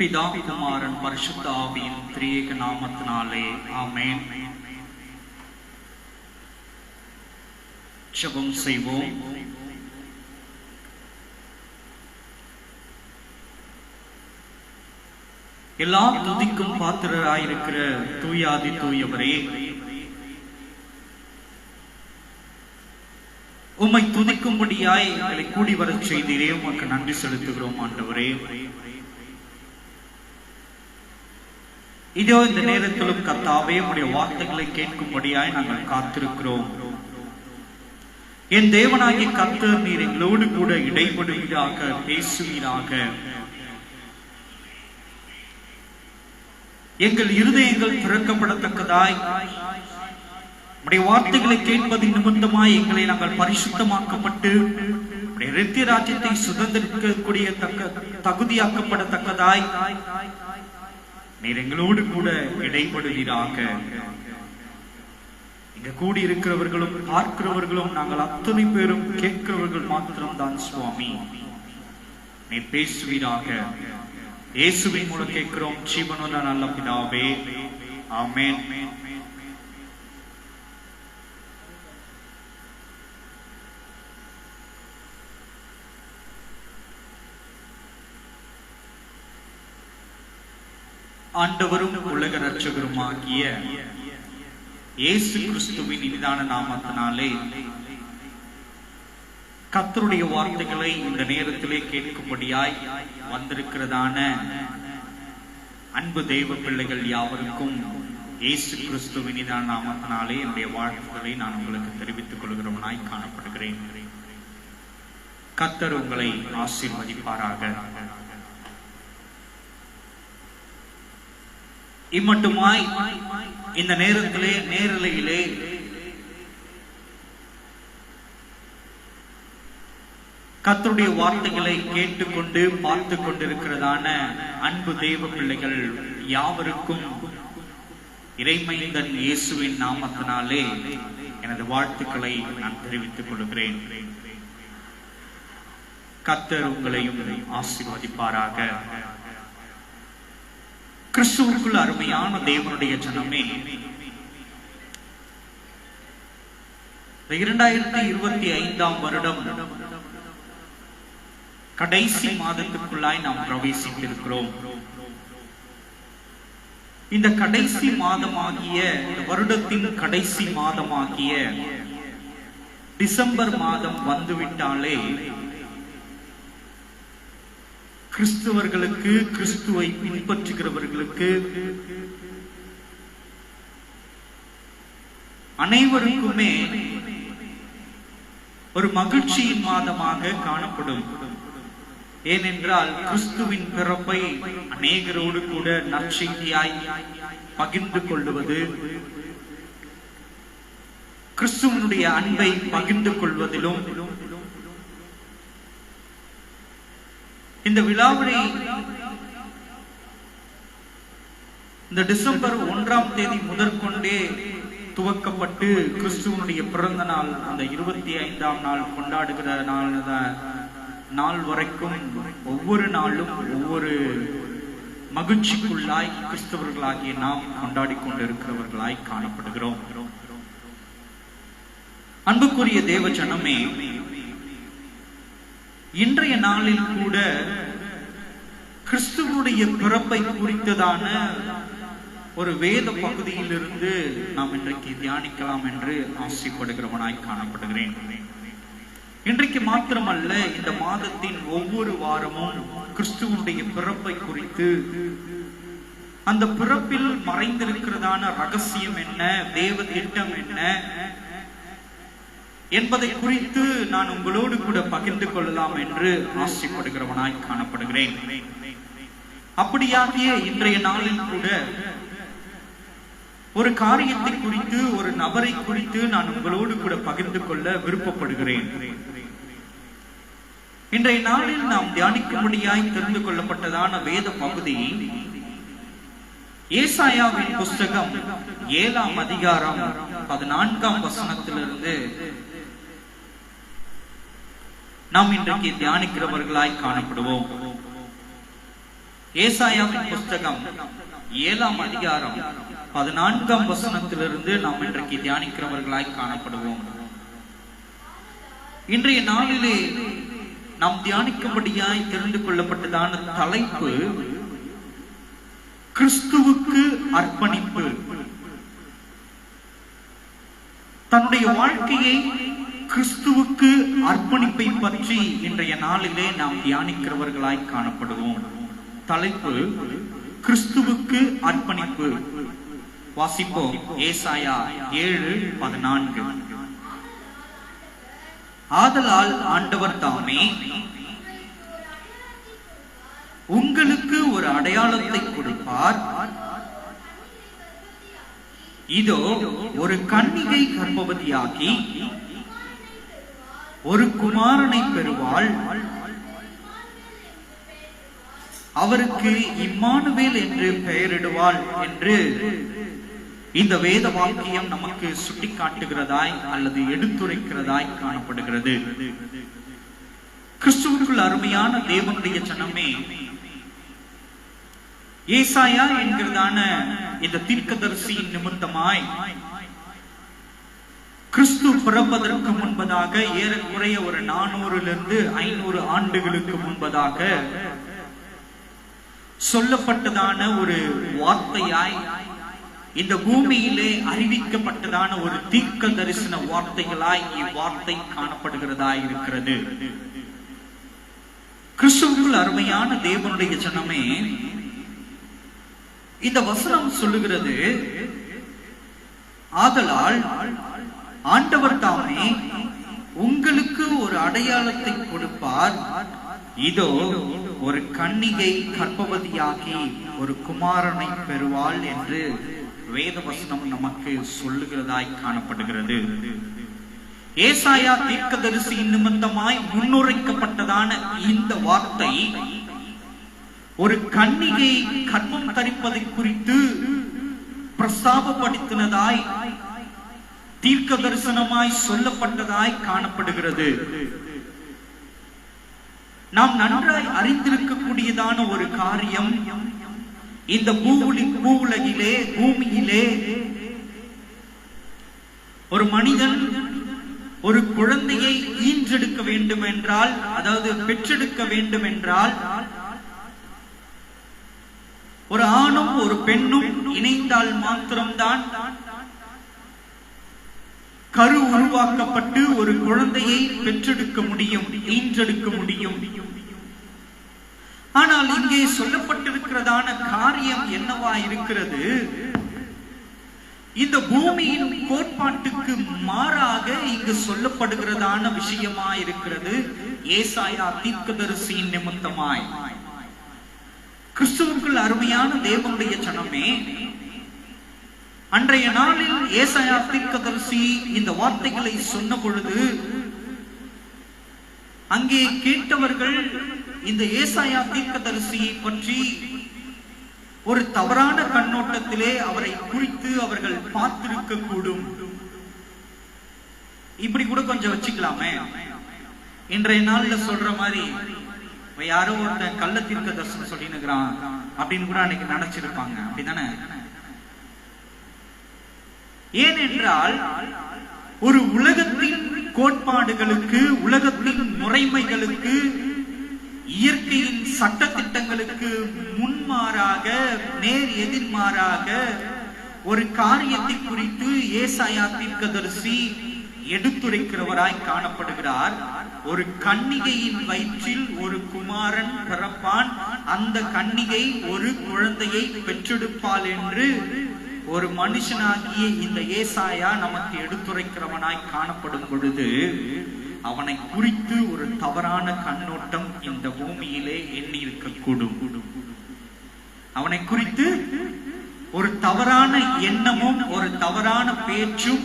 பிதா குமாரன் பரிசுத்த ஆவியின் திரியேக நாமத்தினாலே ஆமென். ஜெபம் செய்வோம். எல்லா துதிக்கும் பாத்திரராயிருக்கிற தூயாதி தூயவரே, உம்மை துதிக்கும்படியாய் எங்களை கூடி வரச் செய்தீரே, உமக்கு நன்றி செலுத்துகிறோம் ஆண்டவரே. இதோ இந்த நேரத்திலும் கர்த்தாவே, உம்முடைய வார்த்தைகளை கேட்கும்படியாய் நாங்கள் காத்திருக்கிறோம். என் தேவனாகிய கர்த்தர், நீர் எங்களோடு கூட இடைபடுவீராக, பேசுவீராக. எங்கள் இருதயங்கள் திறக்கப்படத்தக்கதாய் உம்முடைய வார்த்தைகளை கேட்பதின் நிமித்தமாய் எங்களை நாங்கள் பரிசுத்தமாக்கப்பட்டு இரத்திய ராஜ்யத்தை சுதந்திரிக்கக்கூடிய தகுதியாக்கப்படத்தக்கதாய் நீர் எங்களோடு கூட இடைபடுவீராக. இங்க கூடி இருக்கிறவர்களும் பார்க்கிறவர்களும் நாங்கள் அத்தனை பேரும் கேட்கிறவர்கள் மாத்திரம்தான் சுவாமி. நீர் பேசுவீராக. இயேசுவின் மூலம் கேட்கிறோம் ஜீவனுள்ள நல்ல பிதாவே, ஆமென். ஆண்டவரும் உலக ரட்சகருமாகிய இயேசு கிறிஸ்துவின் இனிதான நாமத்தினாலே கர்த்தருடைய வார்த்தைகளை இந்த நேரத்திலே கேட்கும்படியாய் வந்திருக்கிறதான அன்பு தெய்வ பிள்ளைகள் யாவருக்கும் இயேசு கிறிஸ்துவின் இனிதான நாமத்தினாலே என்னுடைய வாழ்த்துக்களை நான் உங்களுக்கு தெரிவித்துக் கொள்கிறவனாய் காணப்படுகிறேன். கர்த்தர் உங்களை ஆசீர்வதிப்பாராக. இம்மட்டுமாய் இந்த நேரத்திலே நேரலையிலே கர்த்தருடைய வார்த்தைகளை கேட்டுக்கொண்டு பார்த்து கொண்டிருக்கிறதான அன்பு தெய்வ பிள்ளைகள் யாவருக்கும் இறைமைந்தன் இயேசுவின் நாமத்தினாலே எனது வாழ்த்துக்களை நான் தெரிவித்துக் கொள்கிறேன். கர்த்தர் உங்களையும் ஆசீர்வதிப்பாராக. கிறிஸ்துவுக்குள் அருமையான தேவனுடைய ஜனமே, 2025 வருடம் கடைசி மாதத்துக்குள்ளாய் நாம் பிரவேசித்திருக்கிறோம். இந்த கடைசி மாதமாகிய, இந்த வருடத்தின் கடைசி மாதமாகிய டிசம்பர் மாதம் வந்துவிட்டாலே கிறிஸ்துவர்களுக்கு, கிறிஸ்துவை பின்பற்றுகிறவர்களுக்கு அனைவருக்குமே ஒரு மகிழ்ச்சியின் மாதமாக காணப்படும். ஏனென்றால் கிறிஸ்துவின் பிறப்பை அநேகரோடு கூட நற்செய்தியாய் பகிர்ந்து கொள்வது, கிறிஸ்துவனுடைய அன்பை பகிர்ந்து கொள்வதிலும் இந்த விழாவை இந்த டிசம்பர் 1ஆம் தேதி முதற்கொண்டே துவக்கப்பட்டு கிறிஸ்துவனுடைய பிறந்த நாள் அந்த 25ஆம் நாள் கொண்டாடுகிற நாள் வரைக்கும் ஒவ்வொரு நாளும் ஒவ்வொரு மகிழ்ச்சிக்குள்ளாய் கிறிஸ்தவர்களாகிய நாம் கொண்டாடி கொண்டிருக்கிறவர்களாய் காணப்படுகிறோம். அன்புக்குரிய தேவ ஜனமே, இன்றைய நாளில் கூட கிறிஸ்துவனுடைய பிறப்பை குறித்ததான ஒரு வேத பகுதியிலிருந்து நாம் இன்றைக்கு தியானிக்கலாம் என்று ஆசைப்படுகிறவனாய் காணப்படுகிறேன். இன்றைக்கு மாத்திரமல்ல, இந்த மாதத்தின் ஒவ்வொரு வாரமும் கிறிஸ்துவனுடைய பிறப்பை குறித்து, அந்த பிறப்பில் மறைந்திருக்கிறதான ரகசியம் என்ன, தேவ திட்டம் என்ன என்பதை குறித்து நான் உங்களோடு கூட பகிர்ந்து கொள்ளலாம் என்று ஆசைப்படுகிறவனாய் காணப்படுகிறேன். அப்படியாகிய இன்றைய நாளில் கூட ஒரு காரியத்தை குறித்து, ஒரு நபரை குறித்து நான் உங்களோடு கூட பகிர்ந்து கொள்ள விருப்பப்படுகிறேன். இன்றைய நாளில் நாம் தியானிக்கும்படியாய் தெரிந்து கொள்ளப்பட்டதான வேத பகுதி ஏசாயாவின் புஸ்தகம் 7ஆம் அதிகாரம் 14ஆம் வசனத்திலிருந்து நாம் இன்றைக்கு தியானிக்கிறவர்களாய் காணப்படுவோம். ஏசாயாவின் புஸ்தகம் 7ஆம் அதிகாரம் 14ஆம் வசனத்திலிருந்து நாம் இன்றைக்கு தியானிக்கிறவர்களாய் காணப்படுவோம். இன்றைய நாளிலே நாம் தியானிக்கும்படியாய் தெரிந்து கொள்ளப்பட்டதான தலைப்பு கிறிஸ்துவுக்கு அர்ப்பணிப்பு. தன்னுடைய வாழ்க்கையை கிறிஸ்துவுக்கு அர்ப்பணிப்பை பற்றி இன்றைய நாளிலே நாம் தியானிக்கிறவர்களாய் காணப்படுவோம். தலைப்பு கிறிஸ்துவுக்கு அர்ப்பணிப்பு. வாசிப்போம். ஏசாயா 7:14. ஆதலால் ஆண்டவர் தாமே உங்களுக்கு ஒரு அடையாளத்தை கொடுப்பார். இதோ ஒரு கன்னிகை கர்ப்பவதியாகி ஒரு குமாரனை பெறுவாள். அவருக்கு இம்மானுவேல் என்று பெயரிடுவாள் என்று இந்த வேத வாக்கியம் நமக்கு சுட்டிக்காட்டுகிறதாய் அல்லது எடுத்துரைக்கிறதாய் காணப்படுகிறது. கிறிஸ்துவுக்குள் அருமையான தேவனுடைய ஜனமே, ஏசாயா என்கிறதான இந்த தீர்க்கதரிசியின் நிமித்தமாய் கிறிஸ்து பிறப்பதற்கு முன்பதாக ஏறக்குறைய ஒரு 400 ஆண்டுகளுக்கு முன்பதாக சொல்லப்பட்டதான ஒரு வார்த்தையாய் இந்த பூமியிலே அறிவிக்கப்பட்டதான ஒரு தீர்க்க தரிசன வார்த்தைகளாய் இவ்வார்த்தை காணப்படுகிறதாய் இருக்கிறது. கிறிஸ்துவுக்குள் அருமையான தேவனுடைய ஜனமே, இந்த வசனம் சொல்லுகிறது, ஆதலால் ஆண்டவர் தாமே உங்களுக்கு ஒரு அடையாளத்தை கொடுப்பார். இதோ ஒரு கன்னிகை கர்ப்பவதியாகி ஒரு குமாரனை பெறுவாள் என்று வேத வசனம் நமக்கு சொல்லுகிறதாய் காணப்படுகிறது. ஏசாயா தீர்க்கதரிசியின் நிமித்தமாய் முன்னுரைக்கப்பட்டதான இந்த வார்த்தை ஒரு கன்னிகை கர்ப்பம் தரிப்பதை குறித்து பிரஸ்தாபப்படுத்தினதாய் தீர்க்க தரிசனமாய் சொல்லப்பட்டதாய் காணப்படுகிறது. நாம் நன்றாய் அறிந்திருக்கக்கூடியதான ஒரு காரியம், இந்த பூவுலகிலே பூமியிலே ஒரு மனிதன் ஒரு குழந்தையை ஈன்றெடுக்க வேண்டும் என்றால், அதாவது பெற்றெடுக்க வேண்டும் என்றால், ஒரு ஆணும் ஒரு பெண்ணும் இணைந்தால் மாத்திரம்தான் கரு உருவாக்கப்பட்டு ஒரு குழந்தையை பெற்றெடுக்க முடியும், ஈன்றெடுக்க முடியும். ஆனால் இங்கே சொல்லப்பட்டிருக்கிறதான காரியம் என்னவா இருக்கிறது? இந்த பூமியின் கோட்பாட்டுக்கு மாறாக இங்கு சொல்லப்படுகிறதான விஷயமா இருக்கிறது. ஏசாயா தீர்க்கதரிசியின் நிமித்தமாய் கிறிஸ்துவுக்குள் அருமையான தேவனுடைய ஜனமே, அன்றைய நாளில் ஏசாயா தீர்க்கதரிசி இந்த வார்த்தைகளை சொன்ன பொழுது அங்கே கேட்டவர்கள் இந்த ஏசாயா தீர்க்கதரிசியை பற்றி ஒரு தவறான கண்ணோட்டத்திலே அவரை குறித்து அவர்கள் பார்த்திருக்க கூடும். இப்படி கூட கொஞ்சம் வச்சுக்கலாமே, இன்றைய நாள்ல சொல்ற மாதிரி யாரோ ஒருத்தன் கள்ள தீர்க்க தரிசனம் சொல்லினுக்கிறான் அப்படின்னு கூட அன்னைக்கு நினைச்சிருப்பாங்க. அப்படிதானே? ஏனென்றால் ஒரு உலகத்தின் கோட்பாடுகளுக்கு, உலகத்தின் முறைமைகளுக்கு, இயற்கையின் சட்ட திட்டங்களுக்கு முன்மாறாக, நேர் எதிர்மாறாக ஒரு காரியத்தை குறித்து ஏசாயா தீர்க்கதரிசி எடுத்துரைக்கிறவராய் காணப்படுகிறார். ஒரு கன்னிகையின் வயிற்றில் ஒரு குமாரன் பிறப்பான், அந்த கன்னிகை ஒரு குழந்தையை பெற்றெடுப்பாள் என்று ஒரு மனுஷனாகிய இந்த ஏசாயா நமக்கு எடுத்துரைக்கிறவனாய் காணப்படும் பொழுது அவனை குறித்து ஒரு தவறான கண்ணோட்டம் இந்த பூமியிலே எண்ணி இருக்கக்கூடும். அவனை குறித்து ஒரு தவறான எண்ணமும் ஒரு தவறான பேச்சும்,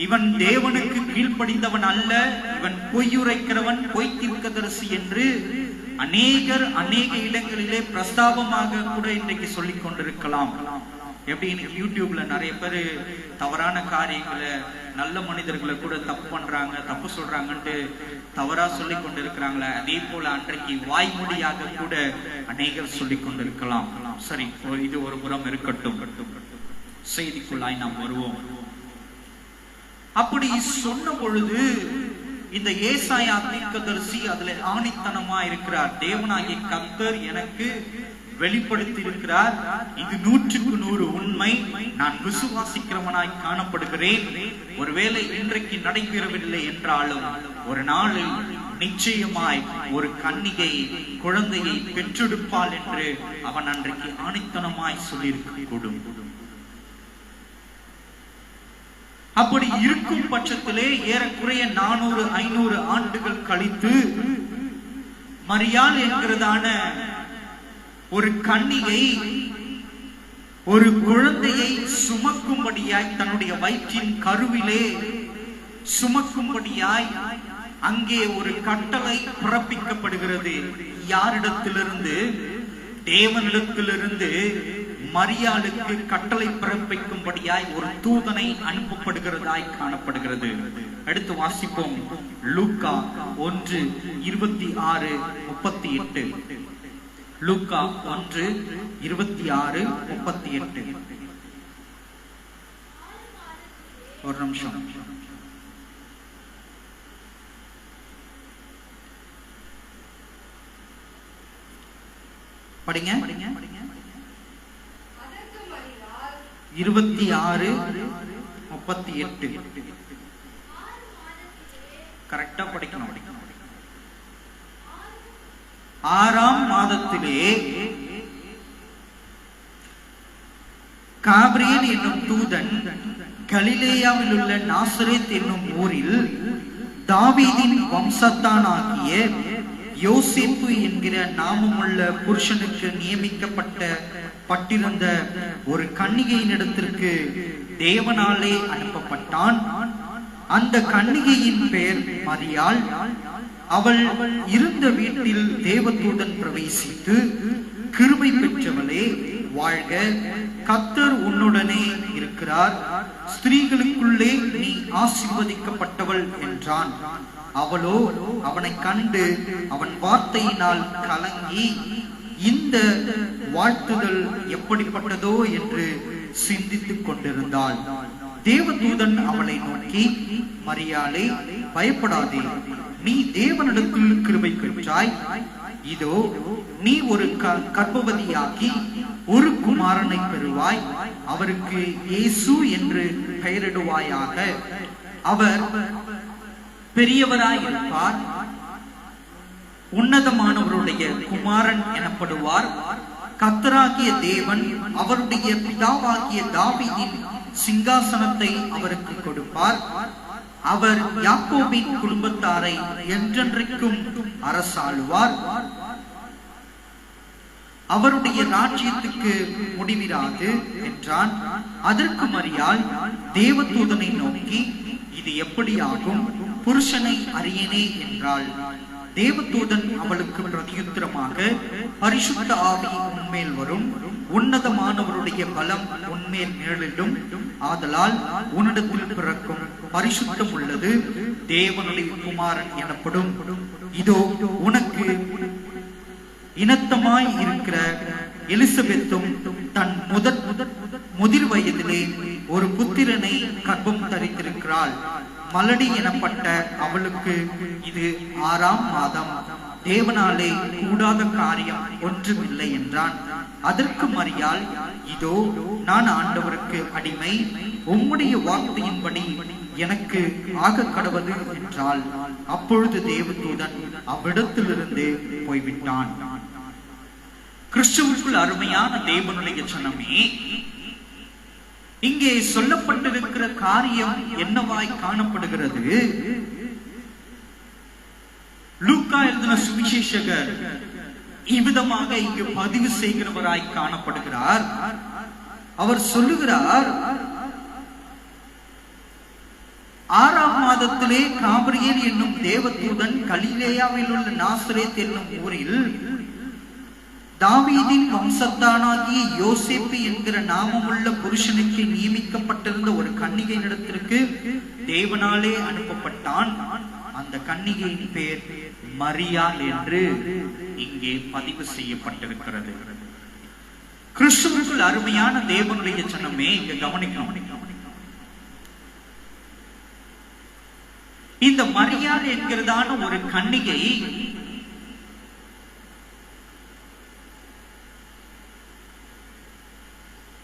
இவன் தேவனுக்கு கீழ்ப்படிந்தவன் அல்ல, இவன் பொய்யுரைக்கிறவன், பொய் தீர்க்கதரிசி என்று அநேக இடங்களிலே பிரஸ்தாபமாக கூட இன்றைக்கு சொல்லிக் கொண்டிருக்கலாம். எப்படி இன்னைக்கு யூடியூப்ல நிறைய பேர் தவறான காரியங்களை, நல்ல மனிதர்களை கூட தப்பு பண்றாங்க, தப்பு சொல்றாங்கன்ட்டு தவறா சொல்லி கொண்டு இருக்கிறாங்களே, அதே போல அன்றைக்கு வாய்மொழியாக கூட அநேகர் சொல்லி கொண்டிருக்கலாம். சரி, இது ஒரு புறம் இருக்கட்டும், செய்திக்குள்ளாய் நாம் வருவோம். அப்படி சொன்ன பொழுது இந்த ஏசாயா தீர்க்கதரிசி அதுல ஆணித்தனமா இருக்கிறார். தேவனாகிய கர்த்தர் எனக்கு வெளிப்படுத்தி இருக்கிறார், இது 100% உண்மை, நான் விசுவாசிக்கிறவனாய் காணப்படுகிறேன். ஒருவேளை இன்றைக்கு நடைபெறவில்லை என்றாலும் ஒரு நாளில் நிச்சயமாய் ஒரு கன்னிகை குழந்தையை பெற்றெடுப்பாள் என்று அவன் அன்றைக்கு ஆணித்தனமாய் சொல்லியிருக்க கூடும். அப்படி இருக்கும் பட்சத்திலே ஏறக்குறைய 400-500 ஆண்டுகள் கழித்து மரியாள் என்கிறதான ஒரு கன்னிகை ஒரு குழந்தையை சுமக்கும்படியாய், தன்னுடைய வயிற்றின் கருவிலே சுமக்கும்படியாய் அங்கே ஒரு கட்டளை பிறப்பிக்கப்படுகிறது. யாரிடத்திலிருந்து? தேவனிடத்திலிருந்து மரியாளுக்கு கட்டளை பிறப்பிக்கும்படியாய் ஒரு தூதனை அனுப்பப்படுகிறதாய் காணப்படுகிறது. அடுத்து வாசிப்போம். லூக்கா 1:26-38. லூக்கா 1:26-38. ஒரு நிமிஷம். படிங்க. 26-38 கரெக்டா படிக்கணும். 6ஆம் மாதத்திலே காபிரியேல் என்னும் தூதன் கலிலேயாவில் உள்ள நாசரேத் என்னும் ஊரில் தாவீதின் வம்சத்தானாகிய யோசேப்பு என்கிற நாமமுள்ள புருஷனுக்கு நியமிக்கப்பட்டிருந்த ஒரு கன்னிகையினிடத்திற்கு தேவனாலே அனுப்பப்பட்டான். அந்த கன்னிகையின் பெயர் மரியாள். அவள் இருந்த வீட்டில் தேவதூதன் பிரவேசித்து, கிருபை பெற்றவளே வாழ்க, கர்த்தர் உன்னுடனே இருக்கிறார், ஸ்திரீகளுக்குள்ளே நீ ஆசீர்வதிக்கப்பட்டவள் என்றான். அவளோ அவனை கண்டு அவன் வார்த்தையினால் கலங்கி, இந்த வாழ்த்துதல் எப்படிப்பட்டதோ என்று சிந்தித்துக் கொண்டிருந்தாள். தேவதூதன் அவளை நோக்கி, மரியாளே பயப்படாதே, நீ தேவனிடத்தில் கிருபை பெற்றாய். இதோ நீ ஒரு கர்ப்பவதியாகி ஒரு குமாரனை பெறுவாய், அவருக்கு இயேசு என்று பெயரிடுவாயாக. அவர் பெரியவராய் இருப்பார், உன்னதமானவருடைய குமாரன் எனப்படுவார். கர்த்தராகிய தேவன் அவருடைய பிதாவாகிய தாவீதின் சிங்காசனத்தை அவருக்கு கொடுப்பார். அவர் யாக்கோபின் குடும்பத்தாரை என்றென்றைக்கும் அரசாளுவார். அவருடைய ராஜ்யத்துக்கு முடிவிராது என்றான். அதற்கு மரியாள் தேவதூதனை நோக்கி, இது எப்படியாகும்? புருஷனை அறியேனே என்றாள். தேவதூதன் அவளுக்கு பிரதியுத்தரமாக, பரிசுத்த ஆவி உன்மேல் வரும், உன்னதமானவருடைய பலம் உன்மேல் நிழலிடும், ஆதலால் உன்னிடத்தில் பிறக்கும் பரிசுத்தம் உள்ளது தேவனுடைய குமாரன் எனப்படும். இதோ உனக்கு இனத்தமாய் இருக்கிற எலிசபெத்தும் தன் முதிர் வயதிலே ஒரு புத்திரனை கர்ப்பம் தரித்திருக்கிறாள். மலடி எனப்பட்ட அவளுக்கு இது 6ஆம் மாதம், தேவனாலே கூடாத காரியம் ஒன்றுமில்லை என்றான். அதற்கு மரியாள், இதோ நான் ஆண்டவருக்கு அடிமை, உம்முடைய வார்த்தையின்படி எனக்கு ஆக கடவது என்றாள். அப்பொழுது தேவதூதன் அவ்விடத்திலிருந்து போய்விட்டான். கிறிஸ்துவுக்குள் அருமையான தேவனுடைய ஜனமே, இங்கே சொல்லப்பட்டிருக்கிற காரியம் என்னவாய் காணப்படுகிறது? லூக்கா எழுதின சுவிசேஷகர் இவ்விதமாக இங்கு பதிவு செய்கிறவராய் காணப்படுகிறார். அவர் சொல்லுகிறார், 6ஆம் மாதத்திலே காபிரியேல் என்னும் தேவதூதன் கலிலேயாவில் உள்ள நாசரேத் என்னும் ஊரில் தாவீதின் வம்சத்தானாகிய யோசேப்பு என்கிற நாமமுள்ள புருஷனுக்கு நியமிக்கப்பட்டிருந்த ஒரு கன்னிகையினிடத்திற்கு தேவனாலே அனுப்பப்பட்டான். அந்த கன்னிகையின் பெயர் மரியாள் என்று இங்கே பதிவு செய்யப்பட்டிருக்கிறது. கிறிஸ்துவுக்குள் அருமையான தேவனுடைய ஜனமே, இங்க கவனிக்கணும். இந்த மரியாள் என்கிறதான ஒரு கன்னிகை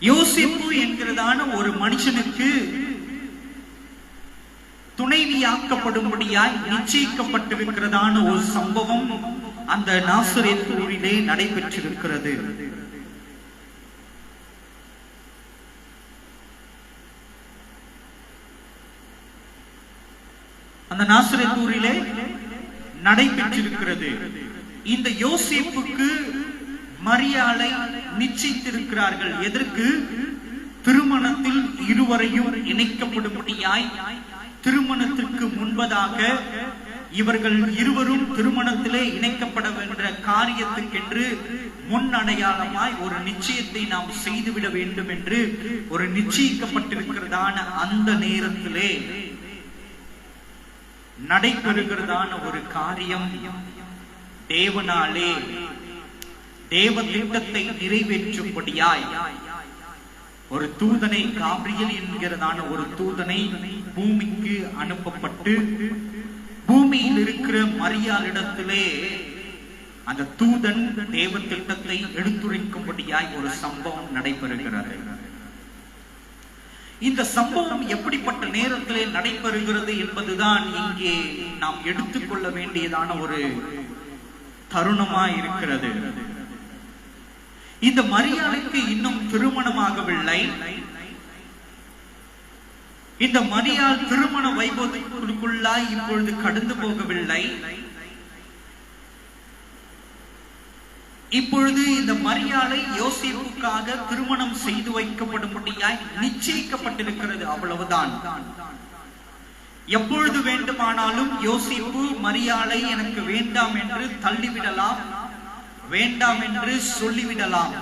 யோசேப்பு என்கிறதான ஒரு மனுஷனுக்கு துணைவியாக்கப்படும்படியாய் நிச்சயிக்கப்பட்டிருக்கிறதான ஒரு சம்பவம் அந்த நாசரேத் ஊரிலே நடைபெற்றிருக்கிறது. அந்த நாசரேத் ஊரிலே நடைபெற்றிருக்கிறது. இந்த யோசேப்புக்கு மரியாளை நிச்சயித்திருக்கிறார்கள். எதற்கு? திருமணத்தில் இருவரையும் இணைக்கப்படும்படியாய் திருமணத்திற்கு முன்பதாக இவர்கள் இருவரும் திருமணத்திலே இணைக்கப்பட வேண்டிய காரியத்துக்கென்று முன் அடையாளமாய் ஒரு நிச்சயத்தை நாம் செய்துவிட வேண்டும் என்று ஒரு நிச்சயிக்கப்பட்டிருக்கிறதான அந்த நேரத்திலே நடைபெறுகிறதான ஒரு காரியம் தேவனாலே தேவ திட்டத்தை நிறைவேற்றும்படியாய் ஒரு தூதனை, காபிரியல் என்கிறதான ஒரு தூதனை பூமிக்கு அனுப்பப்பட்டு பூமியில் இருக்கிற மரியாளிடத்திலே அந்த தூதன் தேவ திட்டத்தை எடுத்துரைக்கும்படியாய் ஒரு சம்பவம் நடைபெறுகிறது. இந்த சம்பவம் எப்படிப்பட்ட நேரத்திலே நடைபெறுகிறது என்பதுதான் இங்கே நாம் எடுத்துக்கொள்ள வேண்டியதான ஒரு தருணமாய் இருக்கிறது. இந்த மரியாளுக்கு இன்னும் திருமணமாகவில்லை. இந்த மரியாள் திருமண வைபவத்திற்குள்ளாய் இப்பொழுது கடந்து போகவில்லை. இப்பொழுது இந்த மரியாளை யோசேப்புக்காக திருமணம் செய்து வைக்கப்படும்படியாய் நிச்சயிக்கப்பட்டிருக்கிறது. அவ்வளவுதான். எப்பொழுது வேண்டுமானாலும் யோசேப்பு மரியாளை எனக்கு வேண்டாம் என்று தள்ளிவிடலாம், வேண்டாம் என்று சொல்லிவிடலாம்.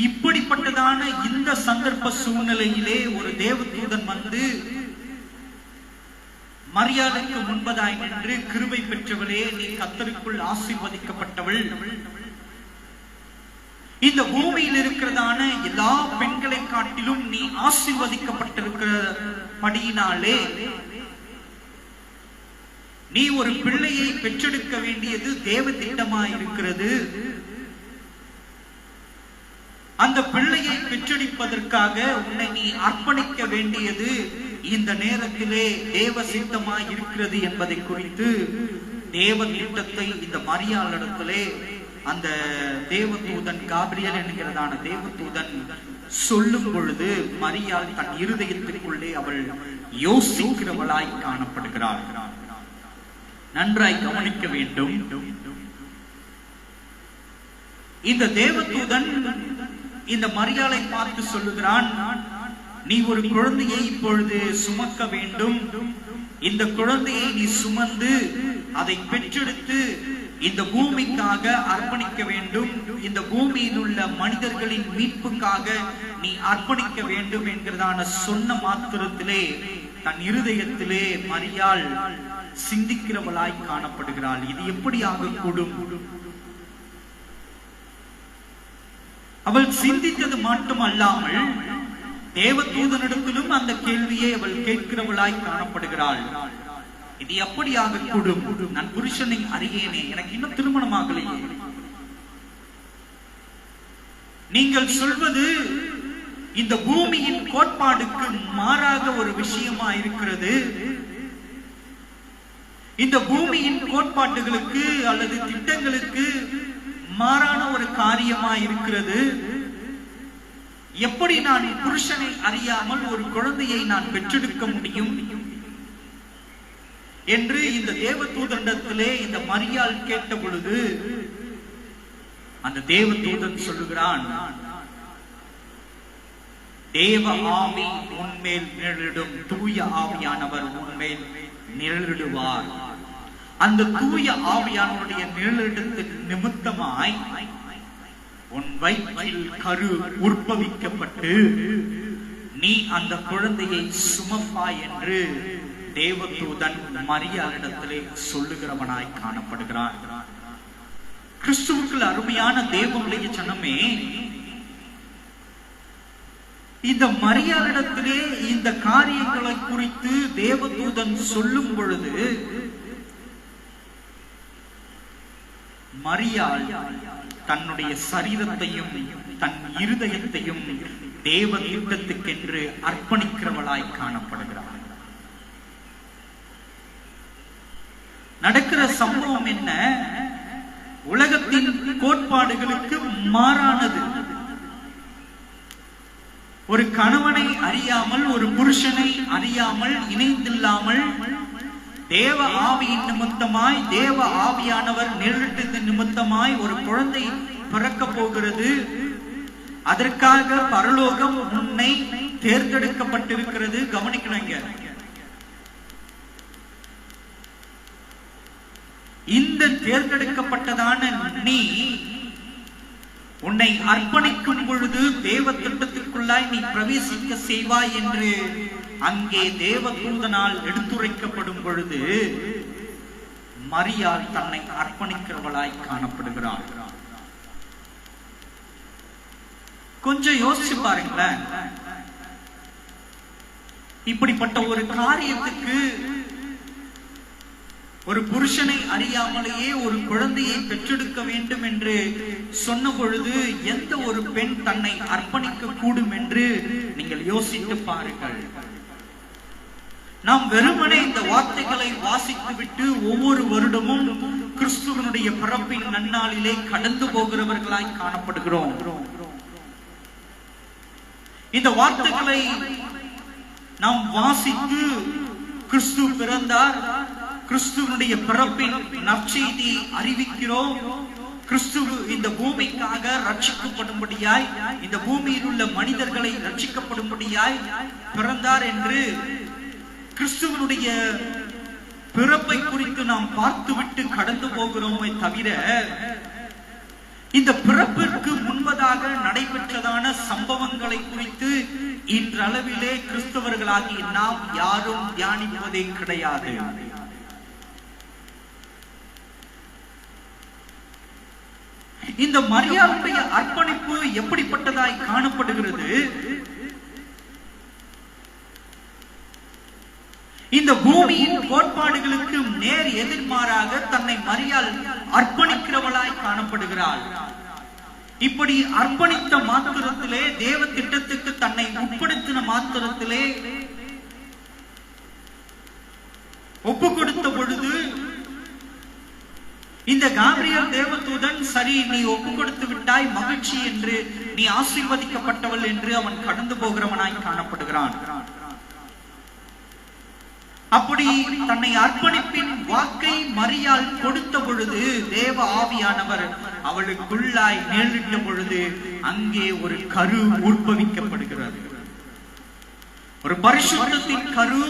இப்படிப்பட்டதான இந்த சந்தர்ப்ப சூழ்நிலையிலே ஒரு தேவதூதன் வந்து மரியாதைக்கு முன்பதாய் நின்று, கிருபை பெற்றவளே, நீ கர்த்தருக்குள் ஆசீர்வதிக்கப்பட்டவள், இந்த பூமியில் இருக்கிறதான எல்லா பெண்களை காட்டிலும் நீ ஆசீர்வதிக்கப்பட்டிருக்கிறபடியினாலே நீ ஒரு பிள்ளையை பெற்றெடுக்க வேண்டியது தேவ திட்டமாய் இருக்கிறது. அந்த பிள்ளையை பெற்றெடுப்பதற்காக உன்னை நீ அர்ப்பணிக்க வேண்டியது இந்த நேரத்திலே தேவ சித்தமாய் இருக்கிறது என்பதை குறித்து தேவ திட்டத்தை இந்த மரியாளிடத்திலே அந்த தேவதூதன், காபிரியல் என்கிறதான தேவதூதன் சொல்லும் பொழுது மரியாள் தன் இருதயத்திற்குள்ளே அவள் யோசிக்கிறவளாய் காணப்படுகிறாள். நன்றாய் கவனிக்க வேண்டும். இந்த தேவதூதன் இந்த மரியாளை பார்த்து சொல்லுகிறான், நீ ஒரு குழந்தையை இப்பொழுது சுமக்க வேண்டும். இந்த குழந்தையை நீ சுமந்து அதை பெற்றெடுத்து இந்த பூமிக்காக அர்ப்பணிக்க வேண்டும். இந்த பூமியில் உள்ள மனிதர்களின் மீட்புக்காக நீ அர்ப்பணிக்க வேண்டும் என்கிறதான சொன்ன மாத்திரத்திலே தன் இருதயத்திலே மரியாள் சிந்திக்கிறவளாய் காணப்படுகிறாள். இது எப்படியாக கூடும்? அவள் சிந்தித்தது மட்டும் அல்லாமல் தேவதூதனிடத்திலும் அந்த கேள்வியை அவள் கேட்கிறவளாய் காணப்படுகிறாள். இது எப்படியாக கூடும்? நான் புருஷனை அறியேனே, எனக்கு இன்னும் திருமணமாகலையே. நீங்கள் சொல்வது இந்த பூமியின் கோட்பாடுக்கு மாறாக ஒரு விஷயமா இருக்கிறது. இந்த பூமியின் கோட்பாட்டுகளுக்கு அல்லது திட்டங்களுக்கு மாறான ஒரு காரியமா இருக்கிறது. எப்படி நான் புருஷனை அறியாமல் ஒரு குழந்தையை நான் பெற்றெடுக்க முடியும் என்று இந்த தேவதூதனிடத்திலே இந்த மரியாள் கேட்ட பொழுது அந்த தேவதூதன் சொல்லுகிறான், தேவ ஆவி உன்மேல் நிழலிடும், தூய ஆவியானவர் உன்மேல் நிழலிடுவார். அந்த தூய ஆவியானவருடைய நிழலிடத்தின் நிமித்தமாய் உன் வயிற்றில் கரு உற்பவிக்கப்பட்டு நீ அந்த குழந்தையை சுமப்பாய் என்று தேவதூதன் மரியாளிடத்திலே சொல்லுகிறவனாய் காணப்படுகிறான். கிறிஸ்துவுக்குள் அருமையான தேவனுடைய ஜனமே, இந்த மரியாளிடத்திலே இந்த காரியங்களை குறித்து தேவதூதன் சொல்லும் பொழுது மரியாள் தன்னுடைய சரீரத்தையும் தன் இருதயத்தையும் தேவ திட்டத்துக்கென்று அர்ப்பணிக்கிறவளாய் காணப்படுகிறார். நடக்கிற சம்பவம் என்ன? உலகத்தின் கோட்பாடுகளுக்கு மாறானது. ஒரு கணவனை அறியாமல், ஒரு புருஷனை அறியாமல், இணைந்தில்லாமல் தேவ ஆவியின் நிமித்தமாய், தேவ ஆவியானவர் நிழலிட்டதின் நிமித்தமாய் ஒரு குழந்தை பிறக்க போகிறது. அதற்காக பரலோகம் உன்னை தேர்ந்தெடுக்கப்பட்டிருக்கிறது. கவனிக்கணுங்க. இந்த தேர்ந்தெடுக்கப்பட்டதான நீ உன்னை அர்ப்பணிக்கும் பொழுது தேவ திட்டத்திற்குள்ளாய் நீ பிரவேசிக்க செய்வாய் என்று அங்கே தேவதூதனால் எடுத்துரைக்கப்படும் பொழுது மரியாள் தன்னை அர்ப்பணிக்கிறவளாய் காணப்படுகிறாள். கொஞ்சம் யோசிச்சு பாருங்களேன். இப்படிப்பட்ட ஒரு காரியத்துக்கு ஒரு புருஷனை அறியாமலேயே ஒரு குழந்தையை பெற்றெடுக்க வேண்டும் என்று சொன்ன பொழுது எந்த ஒரு பெண் தன்னை அர்ப்பணிக்க கூடும் என்று நீங்கள் யோசித்து பாருங்கள். நாம் வெறுமனே இந்த வார்த்தைகளை வாசித்து விட்டு ஒவ்வொரு வருடமும் கிறிஸ்துவனுடைய பிறப்பின் நன்னாளிலே கடந்து போகிறவர்களாய் காணப்படுகிறோம். இந்த வார்த்தைகளை நாம் வாசித்து கிறிஸ்து பிறந்தார், கிறிஸ்துவனுடைய பிறப்பின் நற்செய்தி அறிவிக்கிறோம். கிறிஸ்து இந்த பூமிக்காக ரட்சிக்கப்படும்படியாய், இந்த பூமியில் உள்ள மனிதர்களை ரட்சிக்கப்படும்படியாய் பிறந்தார் என்று கிறிஸ்துவனுடைய பிறப்பை குறித்து நாம் பார்த்துவிட்டு கடந்து போகிறோமே தவிர, இந்த பிறப்பிற்கு முன்பதாக நடைபெற்றதான சம்பவங்களை குறித்து இன்றளவிலே கிறிஸ்தவர்களாகி நாம் யாரும் தியானிப்பதே கிடையாது. இந்த மரியாளுடைய அர்ப்பணிப்பு எப்படிப்பட்டதாய் காணப்படுகிறது? இந்த பூமியின் கோட்பாடுகளுக்கு நேர் எதிர்மாறாக தன்னை மரியாள் அர்ப்பணிக்கிறவளாய் காணப்படுகிறாள். இப்படி அர்ப்பணித்த மாத்திரத்திலே, தேவ திட்டத்துக்கு தன்னை உட்படுத்தின மாத்திரத்திலே, ஒப்பு கொடுத்த பொழுது இந்த காபிரியல் தேவதூதன், சரி நீ ஒப்பு கொடுத்து விட்டாய், மகிழ்ச்சி என்று, நீ ஆசீர்வதிக்கப்பட்டவள் என்று அவன் கடந்து போகிறவனாய் காணப்படுகிறான். அப்படி தன்னை அர்ப்பணிப்பின் வாக்கை மரியாள் கொடுத்த பொழுது தேவ ஆவியானவர் அவளுக்குள்ளாய் நேரிட்ட பொழுது அங்கே ஒரு கரு உற்பவிக்கப்படுகிறது. ஒரு பரிசுத்தத்தின் கரு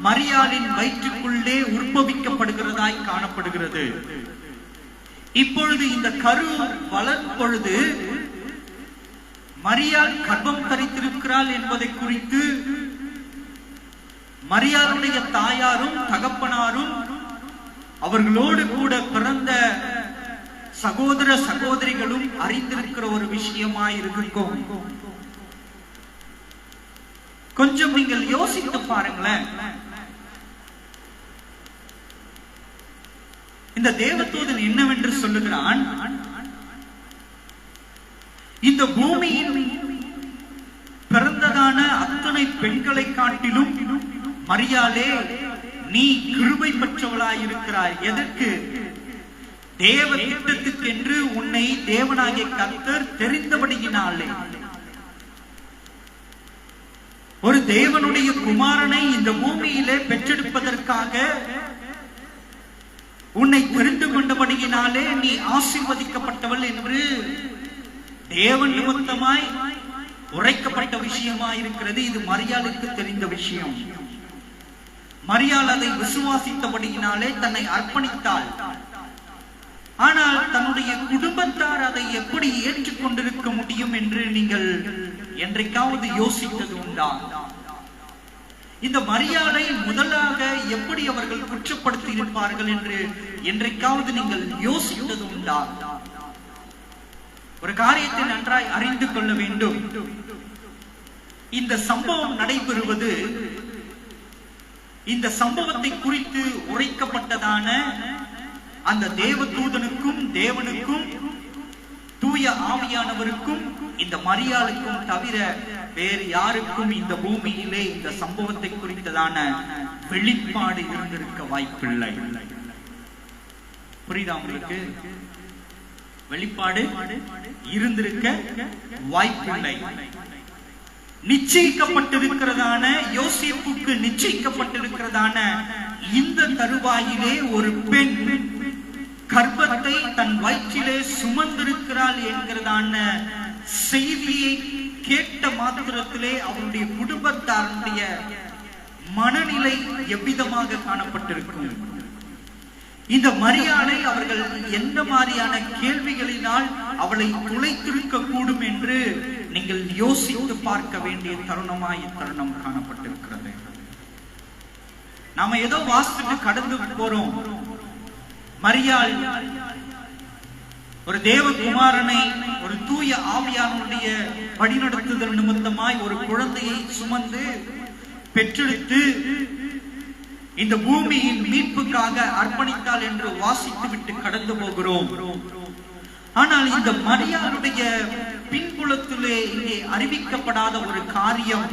மரியாளின் வயிற்றுக்குள்ளே உற்பவிக்கப்படுகிறதாய் காணப்படுகிறது. இப்பொழுது இந்த கரு வளரும் பொழுது மரியாள் கர்ப்பம் தரித்திருக்கிறாள் என்பதை குறித்து மரியாளுடைய தாயாரும் தகப்பனாரும் அவர்களோடு கூட பிறந்த சகோதர சகோதரிகளும் அறிந்திருக்கிற ஒரு விஷயமாயிருக்கும். கொஞ்சம் நீங்கள் யோசித்து பாருங்களேன். இந்த தேவதூதன் என்னவென்று சொல்லுகிறான்? இந்த பூமியில் பிறந்ததான அத்தனை பெண்களை காட்டிலும் மரியாளே நீ கிருபை பெற்றவளாய் இருக்கிறாய். எதற்கு? தேவ திட்டத்துக்கு என்று உன்னை தேவனாகிய கர்த்தர் தெரிந்தபடியினாலே, ஒரு தேவனுடைய குமாரனை இந்த பூமியிலே பெற்றெடுப்பதற்காக உன்னை தெரிந்து கொண்டபடியினாலே நீ ஆசீர்வதிக்கப்பட்டவள் என்று தேவன் நிமித்தமாய் உரைக்கப்பட்ட விஷயமாயிருக்கிறது. இது மரியாளுக்கு தெரிந்த விஷயம். மரியாள் அதை விசுவாசித்தபடியினாலே தன்னை அர்ப்பணித்தாள். ஆனால் தன்னுடைய குடும்பத்தார் அதை எப்படி ஏற்றுக்கொண்டிருக்க முடியும் என்று நீங்கள் என்றைக்காவது யோசித்தது உண்டா? இந்த மரியாளை முதலாக எப்படி அவர்கள் குற்றப்படுத்தி இருப்பார்கள் என்று என்றைக்காவது நீங்கள் யோசித்தது உண்டா? ஒரு காரியத்தை நன்றாய் அறிந்து கொள்ள வேண்டும். இந்த சம்பவம் நடைபெறுவது, இந்த சம்பவத்தை குறித்து உரைக்கப்பட்டதான அந்த தேவதூதனுக்கும் தேவனுக்கும் தூய ஆவியானவருக்கும் இந்த மரியாளுக்கும் தவிர வேறு யாருக்கும் இந்த பூமியிலே இந்த சம்பவத்தை குறித்ததான வெளிப்பாடு இருந்திருக்க வாய்ப்பில்லை. புரியுதா உங்களுக்கு? வெளிப்பாடு இருந்திருக்க வாய்ப்பில்லை. நிச்சயிக்கப்பட்டிருக்கிறதான, யோசேப்புக்கு நிச்சயிக்கப்பட்டிருக்கிறதான இந்த தருவாயிலே ஒரு பெண் கர்ப்பத்தை தன் வயிற்றிலே சுமந்திருக்கிறாள் என்கிறதான செய்தியை கேட்ட மாத்திரத்திலே அவருடைய குடும்பத்தாருடைய மனநிலை எவ்விதமாக காணப்பட்டிருக்கும்? இந்த மரியாளை அவர்கள் எந்த மாதிரியான கேள்விகளினால் அவளை துளைத்திருக்க கூடும் என்று நீங்கள் யோசித்து பார்க்க வேண்டிய தருணமாய் தருணம் காணப்பட்டிருக்கிறது. நாம ஏதோ வாசித்து கடந்து போறோம். மரியாள் ஒரு தேவகுமாரனை ஒரு தூய ஆவியானுடைய வழிநடத்துதல் நிமித்தமாய் ஒரு குழந்தையை சுமந்து பெற்றெடுத்து இந்த பூமியின் மீட்புக்காக அர்ப்பணித்தாள் என்று வாசித்து விட்டு கடந்து போகிறோம். ஆனால் இந்த மரியாளுடைய பின்புலத்திலே இங்கே அறிவிக்கப்படாத ஒரு காரியம்,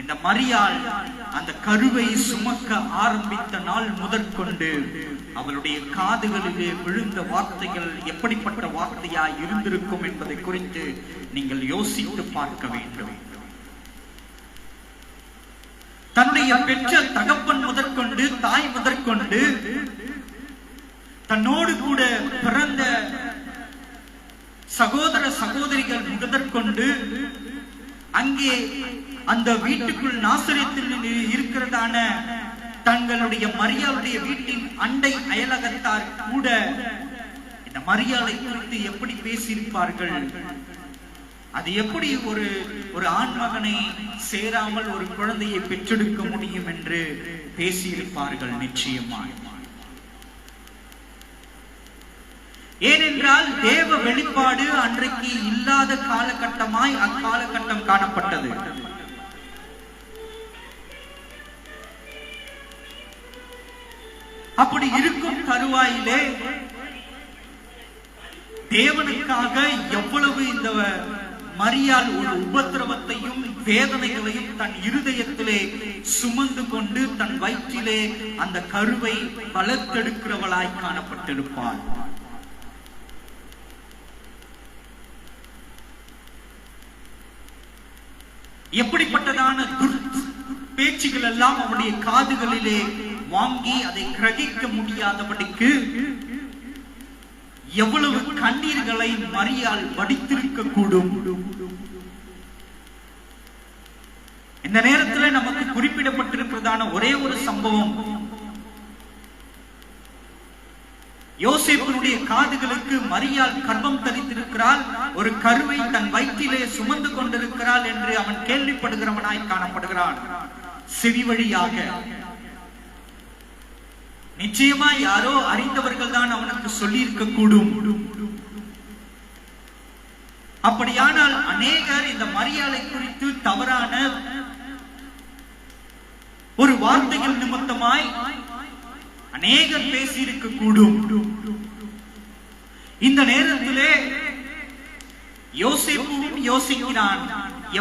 இந்த மரியாள் அந்த கருவை சுமக்க ஆரம்பித்த நாள் முதற்கொண்டு அவளுடைய காதுகளிலே விழுந்த வார்த்தைகள் எப்படிப்பட்ட வார்த்தையாய் இருந்திருக்கும் என்பதை குறித்து நீங்கள் யோசித்து பார்க்க வேண்டும். தன்னுடைய பெற்ற தகப்பன் முதற்கொண்டு தாய் முதற்கொண்டு தன்னோடு கூட பிறந்த சகோதர சகோதரிகள் முதற்கொண்டு அங்கே அந்த வீட்டுக்குள் நாசரேத்தில் இருக்கிறதான தங்களுடைய மரியாளுடைய வீட்டின் அண்டை அயலகத்தார் கூட இந்த மரியாளை குறித்து எப்படி பேசியிருப்பார்கள்? அது எப்படி ஒரு ஆண் மகனை சேராமல் ஒரு குழந்தையை பெற்றெடுக்க முடியும் என்று பேசியிருப்பார்கள் நிச்சயமாக. ஏனென்றால் தேவ வெளிப்பாடு அன்றைக்கு இல்லாத காலகட்டமாய் அக்காலகட்டம் காணப்பட்டது. அப்படி இருக்கும் தருவாயிலே தேவனுக்காக எவ்வளவு இந்த மரியாள் ஒரு உபத்திரவத்தையும் வேதனைகளையும் தன் இருதயத்திலே சுமந்து கொண்டு தன் வயிற்றிலே அந்த கருவை வளர்த்தெடுக்கிறவளாய் காணப்பட்டிருப்பாள். எப்படிப்பட்டதான பேச்சுகள் எல்லாம் அவருடைய காதுகளிலே வாங்கி அதை கிரகிக்க முடியாதபடிக்கு எவ்வளவு கண்ணீர்களை மரியாள் வடித்திருக்க கூடும். இந்த நேரத்தில் நமக்கு குறிப்பிடப்பட்டிருக்கிறதான ஒரே ஒரு சம்பவம், யோசேப்பினுடைய காதுகளுக்கு மரியாள் கர்ப்பம் தரித்திருக்கிறாள், ஒரு கருவை தன் வயிற்றிலே சுமந்து கொண்டிருக்கிறாள் என்று அவன் கேள்விப்படுகிறவனாய் காணப்படுகிறான். செவி வழியாக நிச்சயமா யாரோ அறிந்தவர்கள் தான் அவனுக்கு சொல்லி இருக்க கூடும். அப்படியானால் அநேகர் இந்த மரியாளை குறித்து தவறான ஒரு வார்த்தைகள் நிமித்தமாய் அநேகர் பேசியிருக்க கூடும். இந்த நேரத்திலே யோசேப்பும் யோசிக்கிறான்,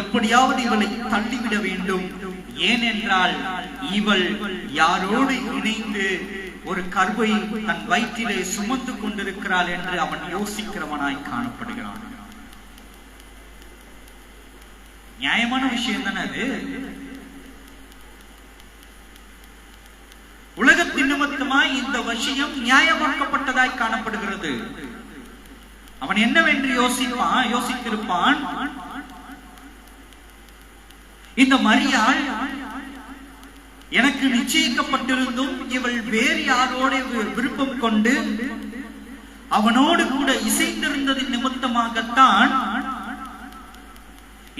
எப்படியாவது இவளை தள்ளிவிட வேண்டும். ஏனென்றால் இவள் யாரோடு இணைந்து ஒரு கருவை தன் வயிற்றிலே சுமந்து கொண்டிருக்கிறாள் என்று அவன் யோசிக்கிறவனாய் காணப்படுகிறான். நியாயமான விஷயம் தானே அது? உலகத்தின் நிமித்தமாய் இந்த விஷயம் நியாயமாக்கப்பட்டதாய் காணப்படுகிறது. அவன் என்னவென்று யோசித்திருப்பான், இந்த மரியாள் எனக்கு நிச்சயிக்கப்பட்டிருந்தும் இவள் வேறு யாரோட விருப்பம் கொண்டு அவனோடு கூட இசைந்திருந்ததின் நிமித்தமாகத்தான்